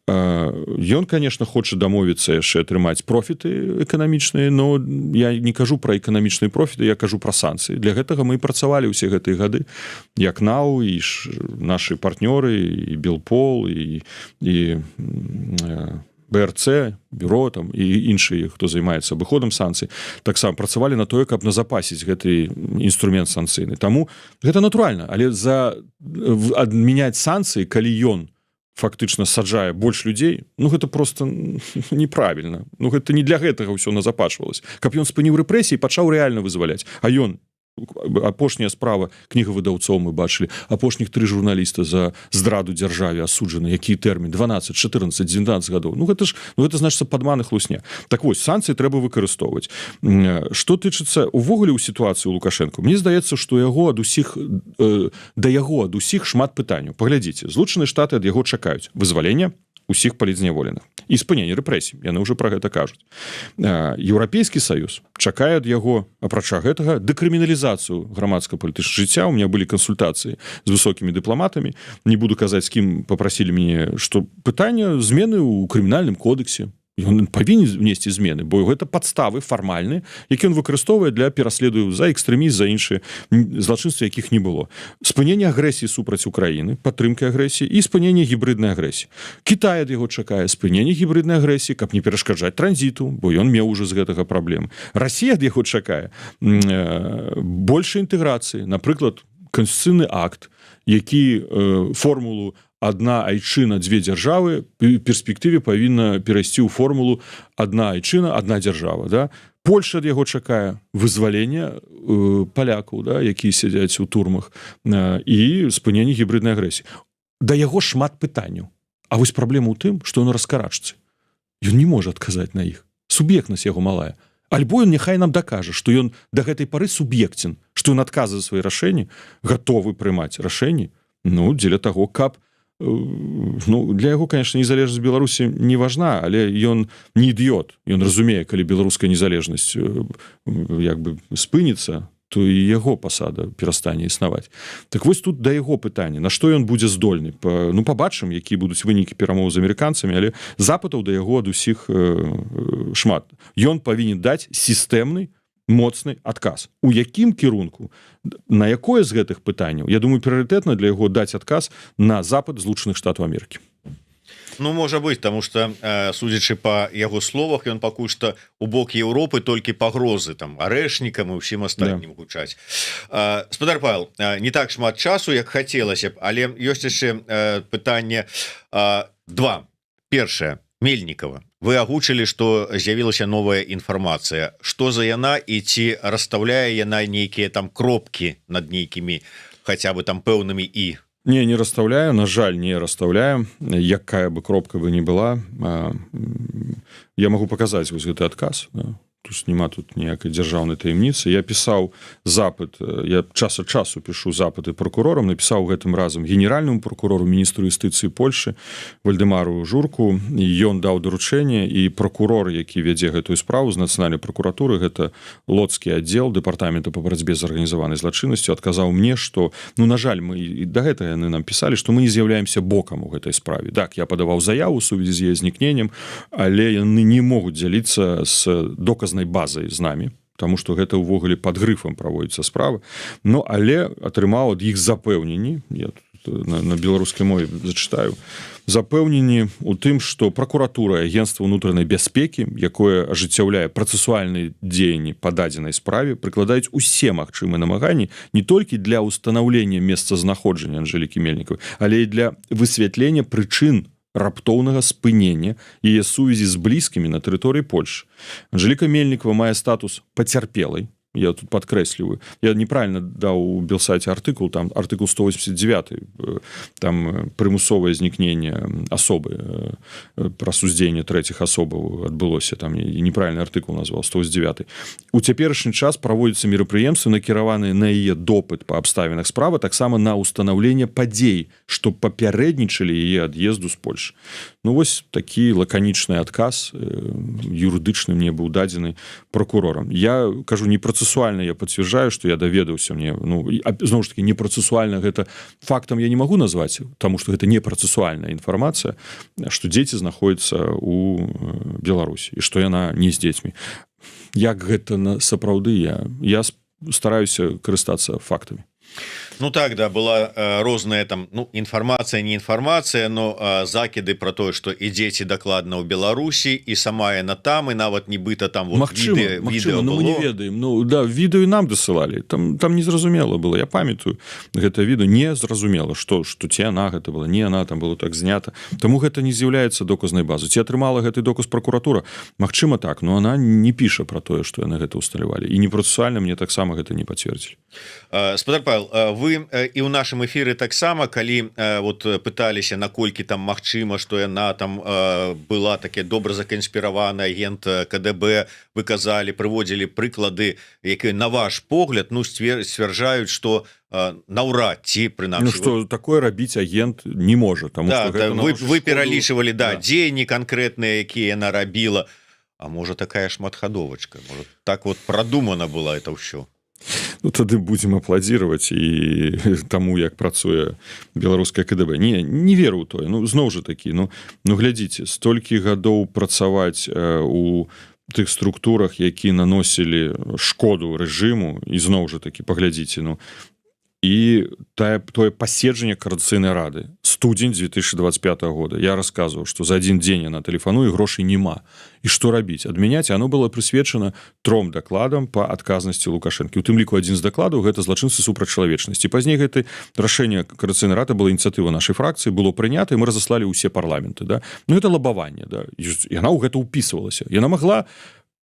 Ён, конечно, хоча дамовіцца яшчэ атрымаць профіты эканамічныя, но я не кажу пра эканамічныя профіты, я кажу пра санкцыі. Для гэтага мы працавалі ўсе гэтыя гады, як НАУ, і нашы партнёры, і Белпол, і БРЦ, бюро там, і іншыя, хто займаецца абыходам санкцый, таксама працавалі на тое, каб назапасіць гэты інструмент санкцыйны. Таму гэта натуральна, але адмяняць санкцыі, калі ён фактычна саджае больш людзей, ну гэта просто неправільна. Ну гэта не для гэтага ўсё назапашвалася. Каб ён спыніў рэпрэсіі, пачаў рэальна вызваляць. А ён, апошняя справа кнігавыдаўцоў мы бачылі, апошніх 3 журналіста за здраду дзяржаве асуджаны, які тэрмін 12, 14, 19 гадоў. Ну гэта значыцца падман і хлусня. Так вось, санкцыі трэба выкарыстоўваць. Што тычыцца увогуле ў сітуацыі ў Лукашенко, мне здаецца, што да яго ад усіх шмат пытанняў. Паглядзіце, Злучаныя Штаты ад яго чакаюць вызвалення усіх палітзняволеных і спынення рэпрэсій. Яны ўжо пра гэта кажуць. Еўрапейскі саюз чакае ад яго, апрача гэтага, дэкрыміналізацыю грамадска-палітычнага жыцця. У меня былі кансультацыі з высокімі дыпламатамі. Не буду казаць, з кім папрасілі мяне, што пытанне змены ў крымінальным кодексе. Ён павінен внесці змены, бо гэта падставы фармальныя, які ён выкарыстоўвае для пераследу за экстрэмізм, за іншыя злачынствы, якіх не было. Спыненне агрэсіі супраць Украіны, падтрымка агрэсіі і спыненне гібриднай агрэсіі. Кітай ад яго чакае спыненне гібриднай агрэсіі, каб не перашкаджаць транзіту, бо ён меў ужо з гэтага праблем. Расія ад яго чакае большай інтэграцыі, напрыклад, канстытуцыйны акт, які формулу одна айчына, дзве дзяржавы в перспектыве павінна перайсці ў формулу одна айчына, одна дзяржава. Да? Польша ад яго чакае вызвалення палякаў, да, якія сядзяць у турмах, і спыненне гібриднай агрэсіі. Да яго шмат пытанняў. А вось праблема ў тым, што ён раскарачцы. Ён не можа адказаць на іх. Суб'ектнасць яго малая. Альбо ён няхай нам дакажа, што ён да гэтай пары суб'екцен, што ён адказвае свае рашэнні, гатовы прымаць рашэнні, ну, дзеля таго, каб ну, для яго, конечно, незалежнасць Беларусі не важна, але ён не ідыёт. Ён разумее, калі беларуская незалежнасць як бы спыніцца, то і яго пасада перастане існаваць. Так вось тут да яго пытання, на што ён будзе здольны. Ну, пабачым, якія будуць вынікі перамоў з амерыканцамі, але запытаў да яго ад усіх шмат. Ён павінен даць сістэмны, моцны адказ. У якім кірунку, на якое з гэтых пытанняў, я думаю, прыярытэтна для яго даць адказ на запад Злучаных Штатаў Амерыкі. Ну, можа быць, таму што, судзячы па яго словах, ён пакуль што у бок Еўропы толькі пагрозы там арэшнікам і ўсім астатнім гучаць. Спадар Павел, не так шмат часу, як хацелася б, але ёсць яшчэ пытанне два. Першае, Мельнікава. Вы агучылі, што з'явілася новая інфармацыя. Што за яна і ці расстаўляе яна нейкія там кропкі над нейкімі хаця бы там пэўнымі і? Не расстаўляю, на жаль, не расстаўляю, якая бы кропка бы не была. Я магу паказаць вось гэты адказ. Няма тут ніякай дзяржаўнай таямніцы. Я пісаў запыт, я час ад часу пішу запыты прокурорам, напісаў гэтым разам генеральнаму прокурору, міністру юстыцыі Польшы Вальдэмару Журку, і ён даў даручэнне, і прокурор, які вядзе гэтую справу з нацыянальнай прокуратуры, гэта лодскі аддзел дэпартамента па барацьбе з арганізаванай злачыннасцю, адказаў мне, што, ну, на жаль, мы і да гэтага яны нам пісалі, што мы не з'яўляемся бокам у гэтай справе. Так, я падаваў заяву ў сувязі з яе знікненнем, але яны не могуць дзяліцца з доказнай базай з намі. потому что гэта ўвогуле под грыфам праводзіцца справа. Ну але атрымаў ад іх запэўненні, я на беларускай мове зачытаю, запэўненні у тым, што пракуратура і агенцтва ўнутранай бяспекі, якое ажыццяўляе працэсуальныя дзеянні па дадзенай справе, прыкладаюць усе магчымыя намаганні не толькі для ўстанаўлення месцазнаходжання Анжэлікі Мельнікавай, але і для высвятлення прычын раптоўнага спынення яе сувязі з блізкімі на тэрыторыі Польшы. Анжэліка Мельнікава мае статус пацярпелай. Я тут подкрэсліваю. Я неправильно даў у Белсайце артыкул, там артыкул 189, там прымусовае знікненне асобы, прасуздзенне трэціх асобаў адбылося, там неправильны артыкул назваў, 189. У цяперашні час праводзяцца мерапрыемствы, накіраваныя на яе допыт па абставінах справы, таксама на ўстанаўленне падзей, што папярэднічалі яе ад'езду з Польшы. Ну вось такі лаканічны адказ юрыдычны мне быў дадзены прокурорам. Я кажу, не процессуальна я пацвярджаю, што я даведаўся мне, ну, зноў ж таки, не процессуальна гэта фактам я не магу назваць, таму што гэта не процессуальная інфармацыя, што дзеці знаходзяцца у Беларусі і што яна не з дзецьмі. Як гэта сапраўды я стараюся карыстацца фактамі. Ну так, да, была розная там, ну, информация, не информация, но закиды про то, что и дети докладно в Беларуси, и сама яна там, и нават нібыта там вот відео ну, мы не ведаем. Ну да, відео нам дасылалі. Там незразумела было. Я памятаю, гэта відео не зразумела, што ці яна гэта была, не яна, там было так знята. Таму гэта не з'яўляецца доказнай базай. Ці атрымала гэты доказ прокуратура? Магчыма так, но она не піша про тое, што яны гэта усталявалі. І непрацэсуальна мне таксама гэта не пацвердзілі. Спадар Павел, вы і ў нашым эфіры таксама, калі вот пыталіся, наколькі там магчыма, што яна там была таке добра заканспіраваны агент КДБ, вы казалі, прыводзілі прыклады, якія на ваш погляд, ну, сцвярджаюць, што наўрад ці прынамсі. Ну што такое рабіць агент не можа, таму да, што гэта вы пералічвалі, да, дзеянні канкрэтныя, якія яна рабіла. А можа такая шматхадовачка, можа так вот прадумана была это ўсё. Ну, тады будзем апладзіраваць і таму, як працуе беларускае КДБ. Не веру ў тое. Ну, зноў жа такі, ну глядзіце, столькі гадоў працаваць у тых структурах, які наносілі шкоду рэжыму, і зноў жа такі, паглядзіце, ну, і тое паседжанне Коордынацыйнай рады, студзень 2025 года. Я расказваў, што за адзін дзень яна тэлефануе, грошай няма. І што рабіць? Адмяняць? Оно было прысвечана 3 дакладам па адказнасці Лукашэнкі. У тым ліку адзін з дакладаў гэта злачынцы супраць чалавечнасці. Пазней гэта рашэнне Коордынацыйнай рады была ініцыятыва нашай фракцыі, было прынята, і мы разаслалі ўсе парламенты. Да? Ну, гэта лабаванне. Да? Яна ў гэта ўпісвалася. Яна магла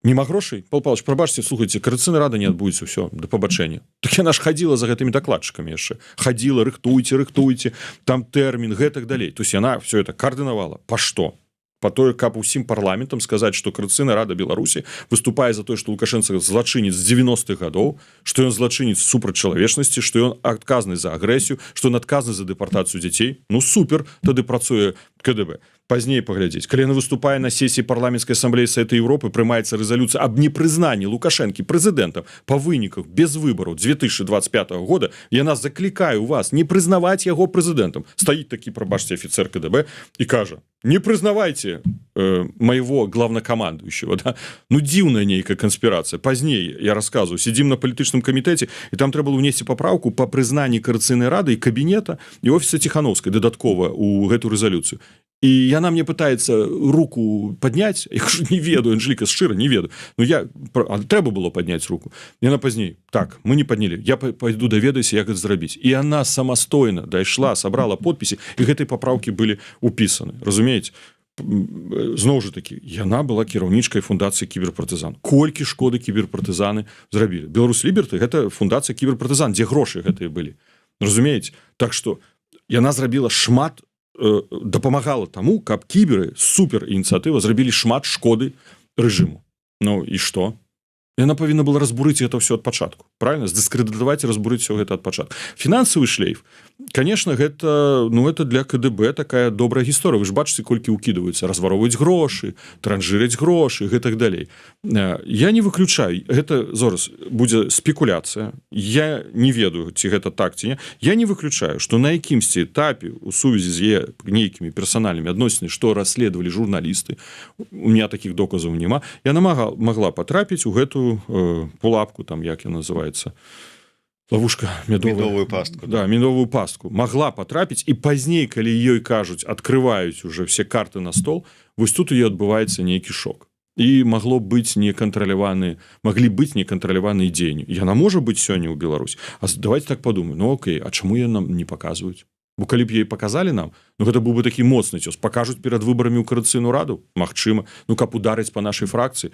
нема грошай? Павел Павлович, прабачце, слухайце, Коордынацыйная рада не адбудзецца, ўсё, да пабачэння. Так яна ж хадзіла за гэтымі дакладчыкамі яшчэ. Хадзіла, рыхтуйце, там тэрмін, гэтак далей. То есть яна все это коордынавала. Па што? Па тое, каб усім парламентам сказаць, што Коордынацыйная рада Беларусі выступае за тое, што Лукашэнка злачынец з 90-х гадоў, што ён злачынец супраць чалавечнасці, што ён адказны за агрэсію, што ён адказны за дэпартацыю дзяцей. Ну супер, тады працуе КДБ. Пазней паглядзець. Калі яна выступае на сесіі парламенцкай асамблеі Савета Еўропы, прымаецца рэзалюцыя аб непрызнанні Лукашэнкі прэзідэнтам па выніках без выбараў 2025 года, яна заклікае ў вас не прызнаваць яго прэзідэнтам. Стаіць такі, прабачце, афіцэр КДБ і кажа: не прызнавайце моего главнокомандующего. Да? Ну, дзіўная нейкая канспірацыя. Пазней, я рассказываю, сидим на палітычным камітэце, і там трэба было внесці папраўку па прызнанні Коордынацыйнай рады і кабінета і офіса Ціхановскай дадаткова ў гэту рэзалюцыю. І яна мне пытаецца руку падняць, я кажу, не ведаю, Анжэліка, шчыра, не ведаю. Ну, трэба было падняць руку. Яна пазней: так, мы не паднялі, я пайду даведаюся, як гэта зрабіць. І яна самастойна дайшла, сабрала подпісы, і гэтай папраўкі былі ўпісаны. Разумееце? Зноў жа такі, яна была кіраўнічкай фундацыі кіберпартызан. Колькі шкоды кіберпартызаны зрабілі? Беларусь Ліберты — гэта фундацыя кіберпартызан, дзе грошы гэтыя былі. Разумееце? Так што яна зрабіла шмат, дапамагала таму, каб кіберы, супер ініцыятыва, зрабілі шмат шкоды рэжыму. Ну і што? Яна павінна была разбурыць гэта ўсё ад пачатку. правильно, дыскрэдытаваць і разбурыць все гэта ад пачатку. Фінансавы шлейф, конечно, гэта, ну, это для КДБ такая добрая гісторыя. Вы ж бачыце, колькі ўкідваюцца, разваровваюць грошы, транжыраць грошы і гэтак далей. Я не выключаю, гэта зараз будзе спекуляцыя. Я не ведаю, ці гэта так ці не. Я не выключаю, што на якімсьці этапе у сувязі з нейкімі персанальнымі адносінамі, што расследавалі журналісты, у меня такіх доказаў няма, яна могла патрапіць у гэтую пулапку, там як яна называецца, ловушка медовую пастку. Да, медовую пастку. Могла патрапіць, і пазней, калі ёй кажуць, открываюць уже все карты на стол, вось тут у ёй адбываецца нейкі шок. І маглі быць некантраляваныя дзеянні. Яна можа быць сёння ў Беларусь. А давайте так подумаем, ну окей, а чаму яе нам не паказваюць? Бо калі б ей паказалі нам, ну гэта быў бы такі моцны цёс. Пакажуць перад выбарамі ў Коордынацыйную раду? Магчыма. Ну каб ударыць па нашай фракцыі.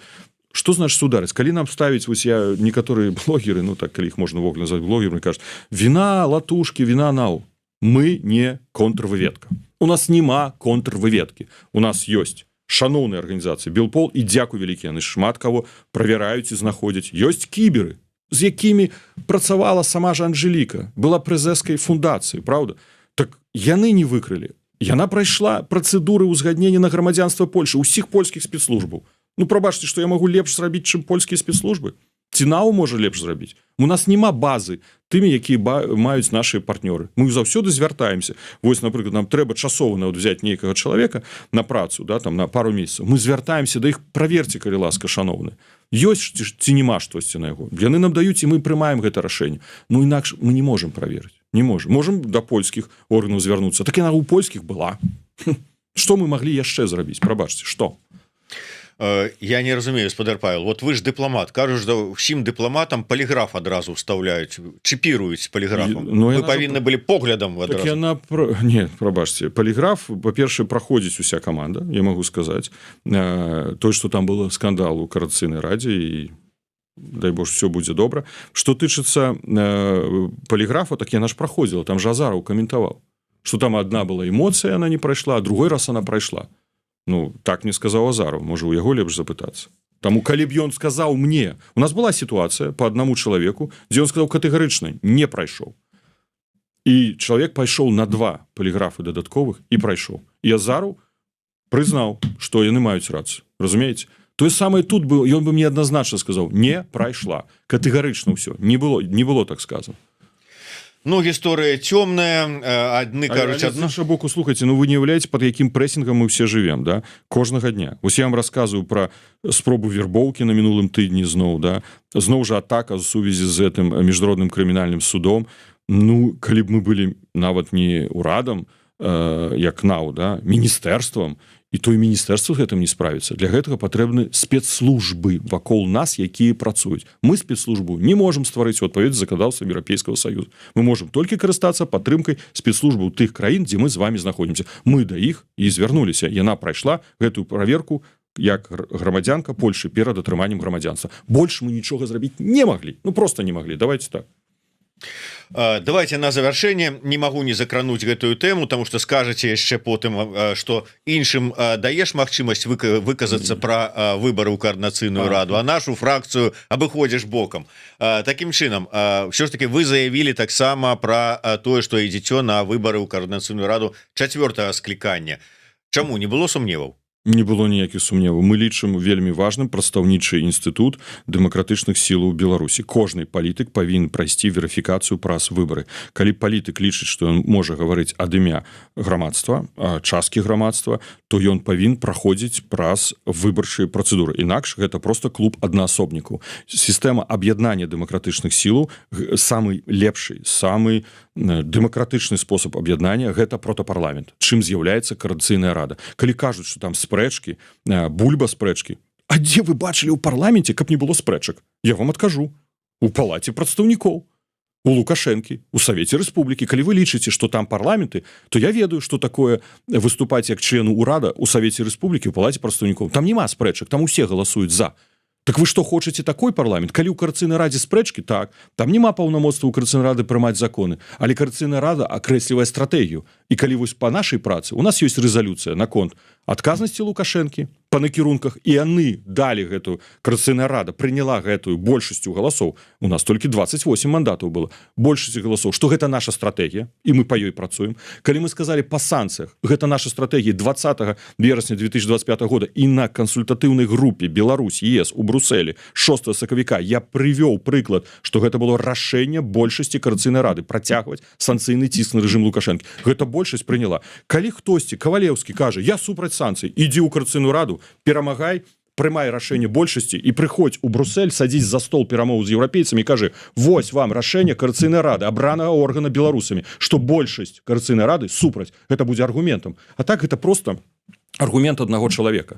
Што значыць ударыць? Калі нам ставіць, вось я, некаторыя блогеры, ну так, калі іх можна вогуле назваць блогерами, кажуць, віна латушкі, віна нау. Мы не контрвыведка. У нас нема контрвыведкі. У нас ёсць шаноўныя арганізацыі Белпол, і дзякуй вялікі, яны шмат каго правяраюць і знаходзяць. Ёсць кіберы, з якімі працавала сама ж Анжеліка, была прэзэскай фундацыі, правда? Так яны не выкрылі. Яна прайшла працэдуры ўзгаднення на грамадзянства Польшы, усіх польскіх спецслужбаў. Ну, прабачце, што я магу лепш зрабіць, чым польскія спецслужбы. Ці НАУ можа лепш зрабіць. У нас няма базы тымі, якія маюць нашыя партнёры. Мы заўсёды звяртаемся. Вось, напрыклад, нам трэба часова взяць нейкага чалавека на працу, да, там, на пару месяцаў. Мы звяртаемся да іх, праверце, калі ласка, шаноўны. Ёсць ці няма штосьці на яго. Яны нам даюць, і мы прымаем гэта рашэнне. Ну, інакш мы не можам праверыць. Не можам. Можам да польскіх органаў звярнуцца. Так яна ў польскіх была. Што мы маглі яшчэ зрабіць? Прабачце, што? Я не разумею, гаспадар Павел, вот вы ж дыпламат, кажуць, што ўсім дыпламатам паліграф адразу вставляюць, чіпіруюць паліграфам. Мы павінны былі поглядам адразу. Так яна... Не, прабачце, паліграф, па-першае, праходзіць уся каманда, я магу сказаць. Той, што там было скандал у Коордынацыйнай радзе, і дай Боже, все будзе добра. Што тычыцца паліграфа, так яна ж праходзіла, там ж Азараў каментаваў, што там адна была эмоцыя, она не прайшла, а другой раз она прайшла. Ну, так не сказаў Азаров, можа, у яго лепш запытацца. Таму, калі б ён сказаў мне, у нас была сітуацыя па аднаму чалавеку, дзе ён сказаў катэгарычна, не прайшоў. І чалавек пайшоў на 2 паліграфы дадатковых і прайшоў. І Азаров прызнаў, што яны маюць рацыю. Разумееце? Тое самае тут было, ён бы мне адназначна сказаў, не прайшла. Катэгарычна ўсё. Не было так сказано. Ну, гісторыя цёмная, адны кажуць адно. З іншага боку, слухайце, ну вы не уяўляеце, пад якім прэсінгам мы все жывем, да? Кожнага дня. Вось я вам расказваю пра спробу вербоўкі на мінулым тыдні зноў, да? Зноў жа атака ў сувязі з гэтым міжнародным крымінальным судом. Ну, калі б мы былі нават не урадам, як НАУ, да? Міністэрствам, і то і міністэрства з гэтым не справіцца. Для гэтага патрэбны спецслужбы вакол нас, якія працуюць. Мы спецслужбу не можам стварыць у адпаведнасці з заканадаўствам Еўрапейскага Саюза. Мы можам толькі карыстацца падтрымкай спецслужбаў тых краін, дзе мы з вами знаходзімся. Мы да іх і звярнуліся. Яна прайшла гэтую праверку як грамадзянка Польшы перад атрыманнем грамадзянства. Больш мы нічога зрабіць не маглі. Ну, просто не маглі. Давайте так. Давайте на завяршэнне, не магу не закрануць гэтую тэму, тому что скажаце яшчэ потым, што іншым даеш магчымасць выказацца пра выбары ў Коордынацыйную раду, а нашу фракцыю абыходзіш бокам. Такім чынам, ўсё ж таки вы заявілі таксама пра тое, што ідзеце на выбары ў Коордынацыйную раду 4-го склікання. Чаму не было сумневаў? Не было ніякіх сумневаў. Мы лічым вельмі важным прадстаўнічы інстытут дэмакратычных сілаў Беларусі. Кожны палітык павінен прайсці верыфікацыю праз выбары. Калі палітык лічыць, што ён можа гаварыць ад імя грамадства, часткі грамадства, то ён павінен праходзіць праз выбарчыя працэдуры. Інакш гэта проста клуб аднаасобнікаў. Сістэма аб'яднання дэмакратычных сілаў самы лепшы, самы дэмакратычны спосаб аб'яднання гэта протапарламент, чым з'яўляецца Коордынацыйная рада. Калі кажуць, што там спрэчкі, бульба спрэчкі, а дзе вы бачылі ў парламенце, каб не было спрэчак? Я вам адкажу. У палаце прадстаўнікоў, у Лукашэнкі, у Савеце Рэспублікі. Калі вы лічыце, што там парламенты, то я ведаю, што такое выступаць як члену ўрада у Савеце Рэспублікі, у палаце прадстаўнікоў. Там няма спрэчак, там усе галасуюць за. Так вы што хочаце такой парламент? Калі ў Коордынацыйнай радзе спрэчкі, так, там няма паўнамоцтва ў Коордынацыйнай рады прымаць законы, але Коордынацыйная рада акрэслівае стратэгію. І калі вось па нашай працы у нас ёсць рэзалюцыя наконт адказнасці Лукашэнкі, по накірунках, і яны далі гэтую, Координаційная рада прыняла гэтую большасцю галасоў, у нас толькі 28 мандатаў было, большасцю галасоў, што гэта наша стратэгія, і мы па ёй працуем. Калі мы сказалі па санкцыях, гэта наша стратэгія 20 верасня 2025 года, і на кансультатыўнай групе Беларусь, ЕС у Брусэлі 6 сакавіка я прывёў прыклад, што гэта было рашэнне большасці Координаційнай рады працягваць санкцыйны ціск на рэжым Лукашэнкі. Гэта большасць прыняла. Калі хтосьці, Кавалеўскі кажа, я супраць санкцый, ідзі ў Координаційную раду, перамагай, прымай рашэнне большасці і прыходзь у Брусэль, садзіць за стол перамоў з еўрапейцамі і кажы, вось вам рашэнне Координаційнай рады, абранага органа беларусамі, што большасць Координаційнай рады супраць. Гэта будзе аргументам. А так гэта просто аргумент аднаго чалавека.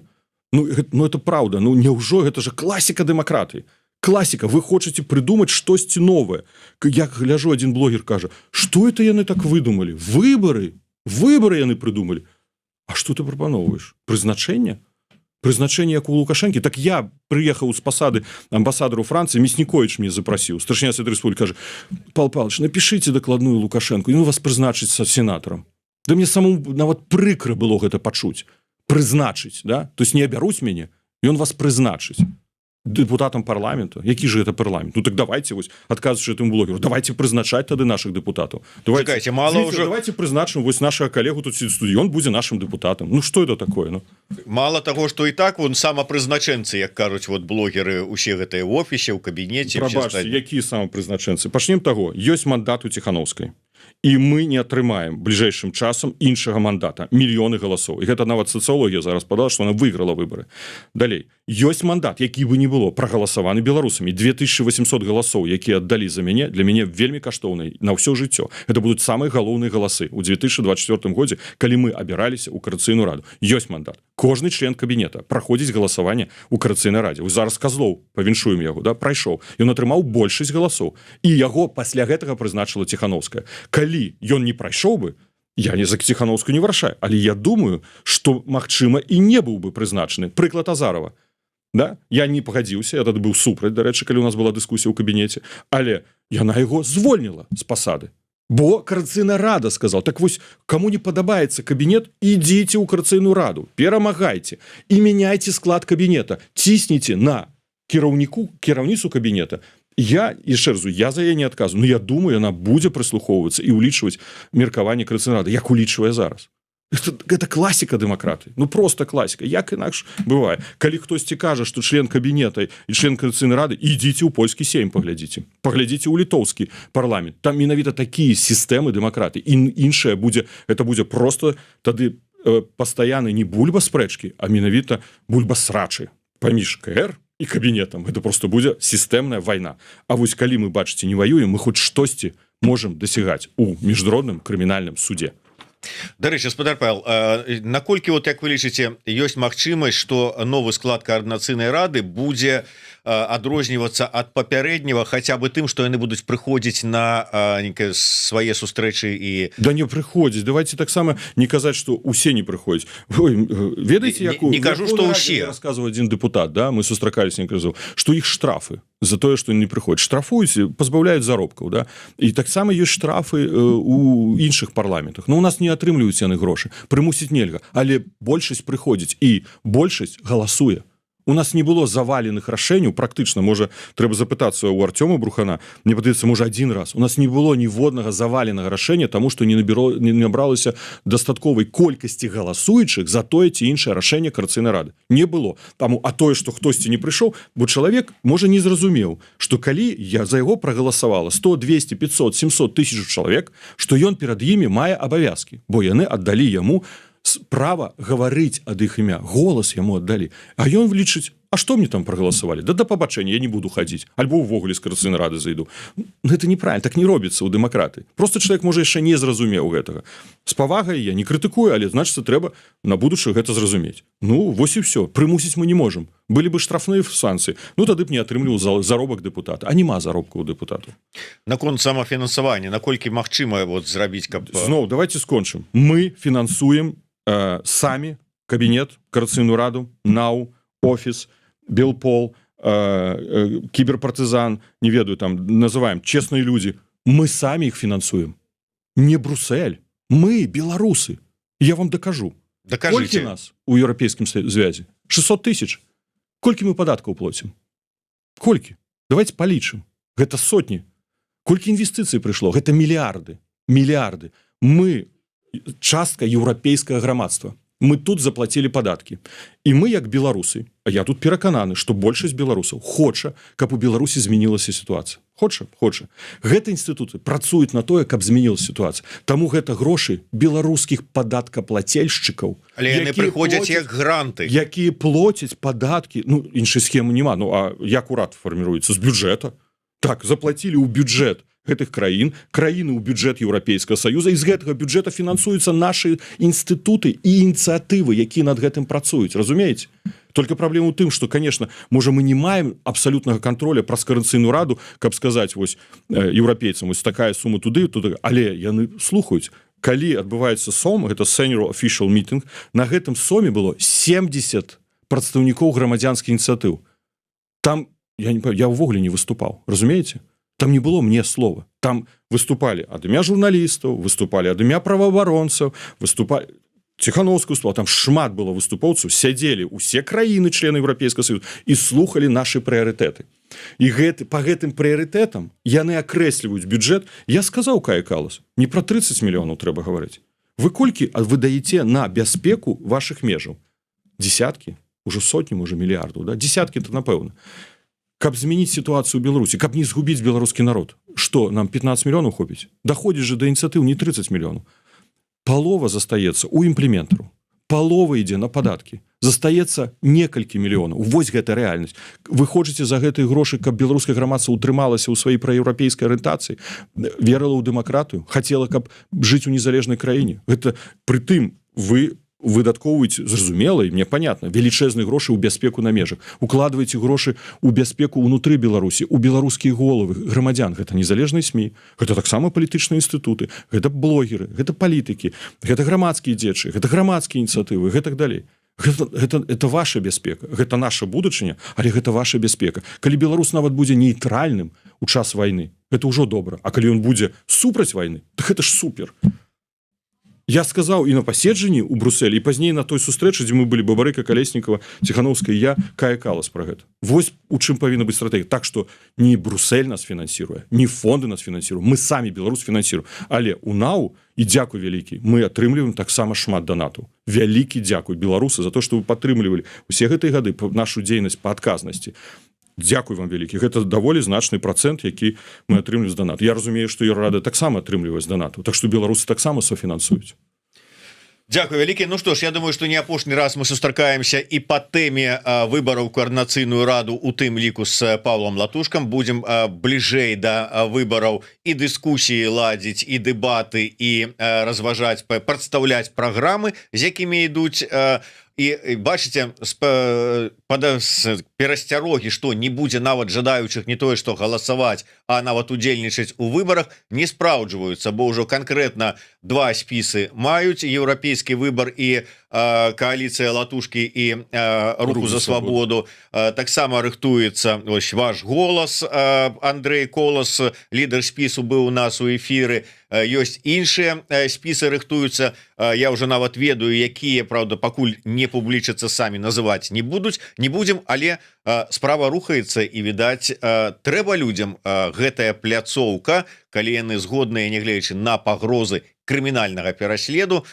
Ну это праўда, ну няўжо гэта же класіка дэмакратыі. Класіка, вы хочаце прыдумаць штосьці новае. Як гляжу, адзін блогер кажа, што это яны так выдумалі? Выбары яны прыдумалі. А што ты прапаноўваеш? Прызначэнне? Прызначэнне як у Лукашэнкі? Так я прыехаў з пасады амбасадару Францыі, Мясніковіч мне запрасіў, старшыня Святой Рэспублікі, кажа, Павел Павлович, напішыце дакладную Лукашэнку, і вас прызначыць са сенатарам. Да мне самому нават прыкра было гэта пачуць. Прызначыць, да? То есть не абяруць мяне, ён вас прызначыць. Депутатам парламента. Які же это парламент? Ну так давайте вось, адказваючы этому блогеру, давайте прызначаць тады наших депутатаў. Чакайце, мало уже... Давайте прызначым вось нашага калегу тут сидит студыі, он будзе нашим депутатам. Ну что это такое? Ну? Мало того, что и так вон самапрызначэнцы, як кажуць, вот блогеры усе гэтыя в офісе, у кабінеце. Прабачце, якія самапрызначэнцы? Пачнем таго, ёсць мандат у Ціхановскай. І мы не атрымаем бліжэйшым часам іншага мандата, мільёны галасоў. І гэта нават сацыялогія зараз падала, што она выйграла выбары. Далей, ёсць мандат, які бы не было прагаласаваны беларусамі. 2800 галасоў, якія аддалі за мяне, для мяне вельмі каштоўнай на ўсё жыццё. Это будуць самыя галоўныя галасы ў 2024 годзе, калі мы абіраліся ў Координаційную раду. Ёсць мандат. Кожны член кабінета праходзіць галасаванне ў Координаційнай радзе. Вы зараз Казлоў, павіншуем яго, да, прайшоў. Ён атрымаў большасць галасоў. І яго пасля гэтага прызначыла Ціхановская. Калі ён не прайшоў бы, я не за Ціхановскую не вырашаю, але я думаю, што, магчыма, і не быў бы прызначаны. Прыклад Азарова. Да? Я не пагадзіўся, я тады быў супраць, дарэчы, калі у нас была дыскусія ў кабінеце, але яна яго звольніла з пасады. Бо Координаційная рада сказал, так вось, кому не падабаецца кабінет, ідзіце ў Координаційную раду, перамагайце і мяняйце склад кабінета, цісніце на кіраўніцу кабінета. Я, яшчэ разу, я за яе не адказу, но я думаю, яна будзе прыслухоўвацца і ўлічваць меркаванне Координаційнай рады, як улічвае зараз. Это класіка дэмакратыі, ну просто класіка, як інакш бывае. Калі хтосьці кажа, што член кабінета і член Координаційнай рады, ідзіце ў польскі сейм паглядзіце, паглядзіце ў літоўскі парламент, там менавіта такія сістэмы дэмакратыі, і іншае будзе, это будзе просто тады пастаянны не бульба спрэчкі, а менавіта бульба срачы паміж КР і кабінетам. Это просто будзе сістэмная вайна. А вось калі мы, бачыце, не ваюем, мы хоць штосьці можам дасягаць у міжнародным крымінальным суде. Дарэчы, гаспадар Павел, наколькі, вот як вы лічыце, ёсць магчымасць, што новы склад Координаційнай рады будзе адрознівацца ад папярэдняга хаця бы тым, што яны будуць прыходзіць на свае сустрэчы і... Да не прыходзіць, давайте таксама не казаць, што усе не прыходзяць. Ведаеце, якую... Не кажу, што ўсе. Расказваў адзін депутат, да, мы сустракаліся, што іх штрафы за тое, што не прыходзяць. Штрафуюць, пазбаўляюць заробкаў, да? І таксама ёсць штрафы у іншых парламентах. Ну, у нас не атрымліваюць яны грошы. Прымусіць нельга, але большасць прыходзіць і большасць галасуе. У нас не было заваленых рашэнняў, практычна, можа, трэба запытацца ў Артёма Брухана, мне падаецца, можа, адзін раз. У нас не было ніводнага заваленага рашэння, таму што не набралася дастатковай колькасці галасуючых за тое ці іншае рашэнне Координаційнай рады. Не было. Таму, а тое, што хтосьці не прыйшоў, бо чалавек, можа, не зразумеў, што калі я за яго прагаласавала 100, 200, 500, 700 тысяч чалавек, што ён перад імі мае абавязкі, бо яны аддалі яму права гаварыць ад іх імя, голас яму аддалі. А ён лічыць, а што мне там прагаласавалі? Да пабачэння, я не буду хадзіць, альбо ўвогуле з Координаційнай рады зайду. Гэта неправильно, так не робіцца ў дэмакратыі. Просто чалавек, можа, яшчэ не зразумеў гэтага. З павагай я не крытыкую, але, значыцца, трэба на будучае гэта зразумець. Ну, вось і ўсё, прымусіць мы не можам. Былі бы штрафныя санкцыі, ну тады б не атрымліваў заробак дэпутата, а няма заробку ў дэпутату. Наконт самафінансавання, наколькі магчыма вот зрабіць, каб... Зноў, давайте скончым. Мы фінансуем самі кабінет, Координаційную раду, НАУ, офіс, Белпол, кіберпартызан, не ведаю, там называем честные люди. Мы самі іх фінансуем. Не Брусэль. Мы беларусы. Я вам дакажу. Дакажыце. Колькі нас у еўрапейскім звязі? 600 тысяч. Колькі мы падаткаў плацім? Колькі? Давайте палічым. Гэта сотні. Колькі інвестыцый прыйшло? Гэта мільярды. Мільярды. Мы частка еўрапейскага грамадства. Мы тут заплатілі падаткі. І мы, як беларусы, а я тут перакананы, што большасць беларусаў хоча, каб у Беларусі змянілася сітуацыя. Хоча. Гэта інстытуты працуюць на тое, каб змянілася сітуацыя. Таму гэта грошы беларускіх падаткаплацельшчыкаў. Але яны прыходзяць як гранты. Якія плоцяць падаткі, іншай схемы няма. А як урад фарміруецца? З бюджэта. Так, заплатілі ў бюджэт гэтых краін, краіны ў бюджэт Еўрапейскага Саюза, і з гэтага бюджэта фінансуюцца нашы інстытуты і ініцыятывы, якія над гэтым працуюць, разумееце? Только праблема ў тым, што, конечно, можа, мы не маем абсалютнага контроля праз Коордынацыйную раду, каб сказаць вось еўрапейцам, вось такая сума туды, але яны слухаюць. Калі адбываецца СОМ, гэта Senior Official Meeting, на гэтым СОМе было 70 прадстаўнікоў грамадзянскіх ініцыятыў. Там, я ўвогуле не выступаў, разумееце? Там не было мне слова. Там выступали ад імя журналістаў, выступали ад імя праваабаронцаў, выступали... Ціхановскі выступал, там шмат было выступоўцаў, сядзелі ўсе краіны, члены Еўрапейскага Саюза, і слухали нашы прыярытэты. І па гэтым прыярытэтам яны акрэсліваюць бюджэт. Я сказаў, Кая Калас, не про 30 мільёнаў трэба гаварыць. Вы колькі выдаеце на бяспеку вашых межаў? Десяткі, уже сотні, можа, мільярдаў, да? Десяткі-то, напэўна. Каб змяніць сітуацыю ў Беларусі, каб не згубіць беларускі народ. Што, нам 15 мільёнаў хопіць? Даходзіць же да ініцыятыў не 30 мільёнаў. Палова застаецца ў імплементару. Палова ідзе на падаткі. Застаецца некалькі мільёнаў. Вось гэта рэальнасць. Вы хочаце за гэтыя грошы, каб беларускае грамадства ўтрымалася ў сваёй праеўрапейскай арыентацыі, верыла ў дэмакратыю, хацела, каб жыць у незалежнай краіне. Гэта прытым вы выдаткоўваеце, зразумела, і мне понятно, велічэзныя грошы ў бяспеку на межах. Укладваеце грошы ў бяспеку ўнутры Беларусі, у беларускія головы грамадзян. Гэта незалежныя СМІ, гэта таксама палітычныя інстытуты, гэта блогеры, гэта палітыкі, гэта грамадскія дзечы, гэта грамадскія ініцыятывы, гэтак далей. Гэта ваша бяспека, гэта наша будучыня, але гэта ваша бяспека. Калі Беларусь нават будзе нейтральным у час вайны, гэта ўжо добра. А калі ён будзе супраць вайны, так гэта ж супер. Я сказаў і на паседжанні ў Брусэлі, і пазней на той сустрэчы, дзе мы былі Бабарыка, Калеснікава, Ціхановская і я, Кая Калас пра гэта. Вось у чым павінна быць стратэгія. Так што не Брусэль нас фінансіруе, не фонды нас фінансіруе, мы самі Беларусь фінансіруем. Але у НАУ, і дзякуй вялікі, мы атрымліваем таксама шмат донатаў. Вялікі дзякуй беларусы за то, што вы падтрымлівалі усе гэтыя гады нашу дзейнасць па адказнасці. Дзякуй вам вялікі. Гэта даволі значны працэнт, які мы атрымліваем з донату. Я разумею, што Еўрарада таксама атрымлівае з донату. Так што беларусы таксама софінансуюць. Дякую вялікі. Ну што ж, я думаю, што не апошні раз мы сустракаемся і па тэме выбараў Коордынацыйную раду, у тым ліку з Павлом Латушкам. Будзем бліжэй да выбараў і дыскусіі ладзіць, і дэбаты, і разважаць, прадстаўляць праграмы, з якімі ідуць. І бачыце, перасцярогі, што не будзе нават жадаючых не тое, што галасаваць, а нават удзельнічаць у выбарах, не спраўджваюцца, бо ўжо канкрэтна два спісы маюць: еўрапейскі выбар і коаліцыя Латушкі і Руху за свабоду. Таксама рыхтуецца ваш голас, Андрей Колас, лідар спісу, быў у нас у эфіры. Ёсць іншыя спісы рыхтуюцца. Я ўжо нават ведаю, якія, правда, пакуль не публічацца, самі называць не будзем, але справа рухаецца, і відаць, трэба людзям гэтая пляцоўка, калі яны згодныя, нягледзячы на пагрозы крымінальнага пераследу,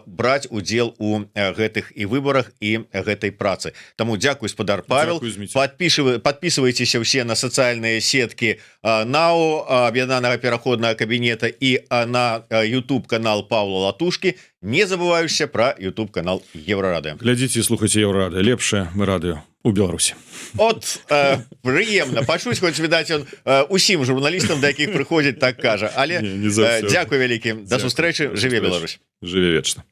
браць удзел у гэтых і выбарах, і гэтай працы. Таму дзякуй, спадар Павел. Подписывайтеся ўсе на сацыяльныя сеткі НАУ, аб'яднанага пераходнага кабінета, і на YouTube канал Павла Латушкі. Не забываюся пра YouTube канал Еўрарады. Глядзіце і слухайце Еўрарады. Лепшае мы радыё у Беларусі. От, прыемна пачуць, хоць, відаць, ён усім журналістам, да якіх прыходзіць, так кажа. Але дзякуй вялікі. Да сустрэчы. Жыве Беларусь. Жыве вечна.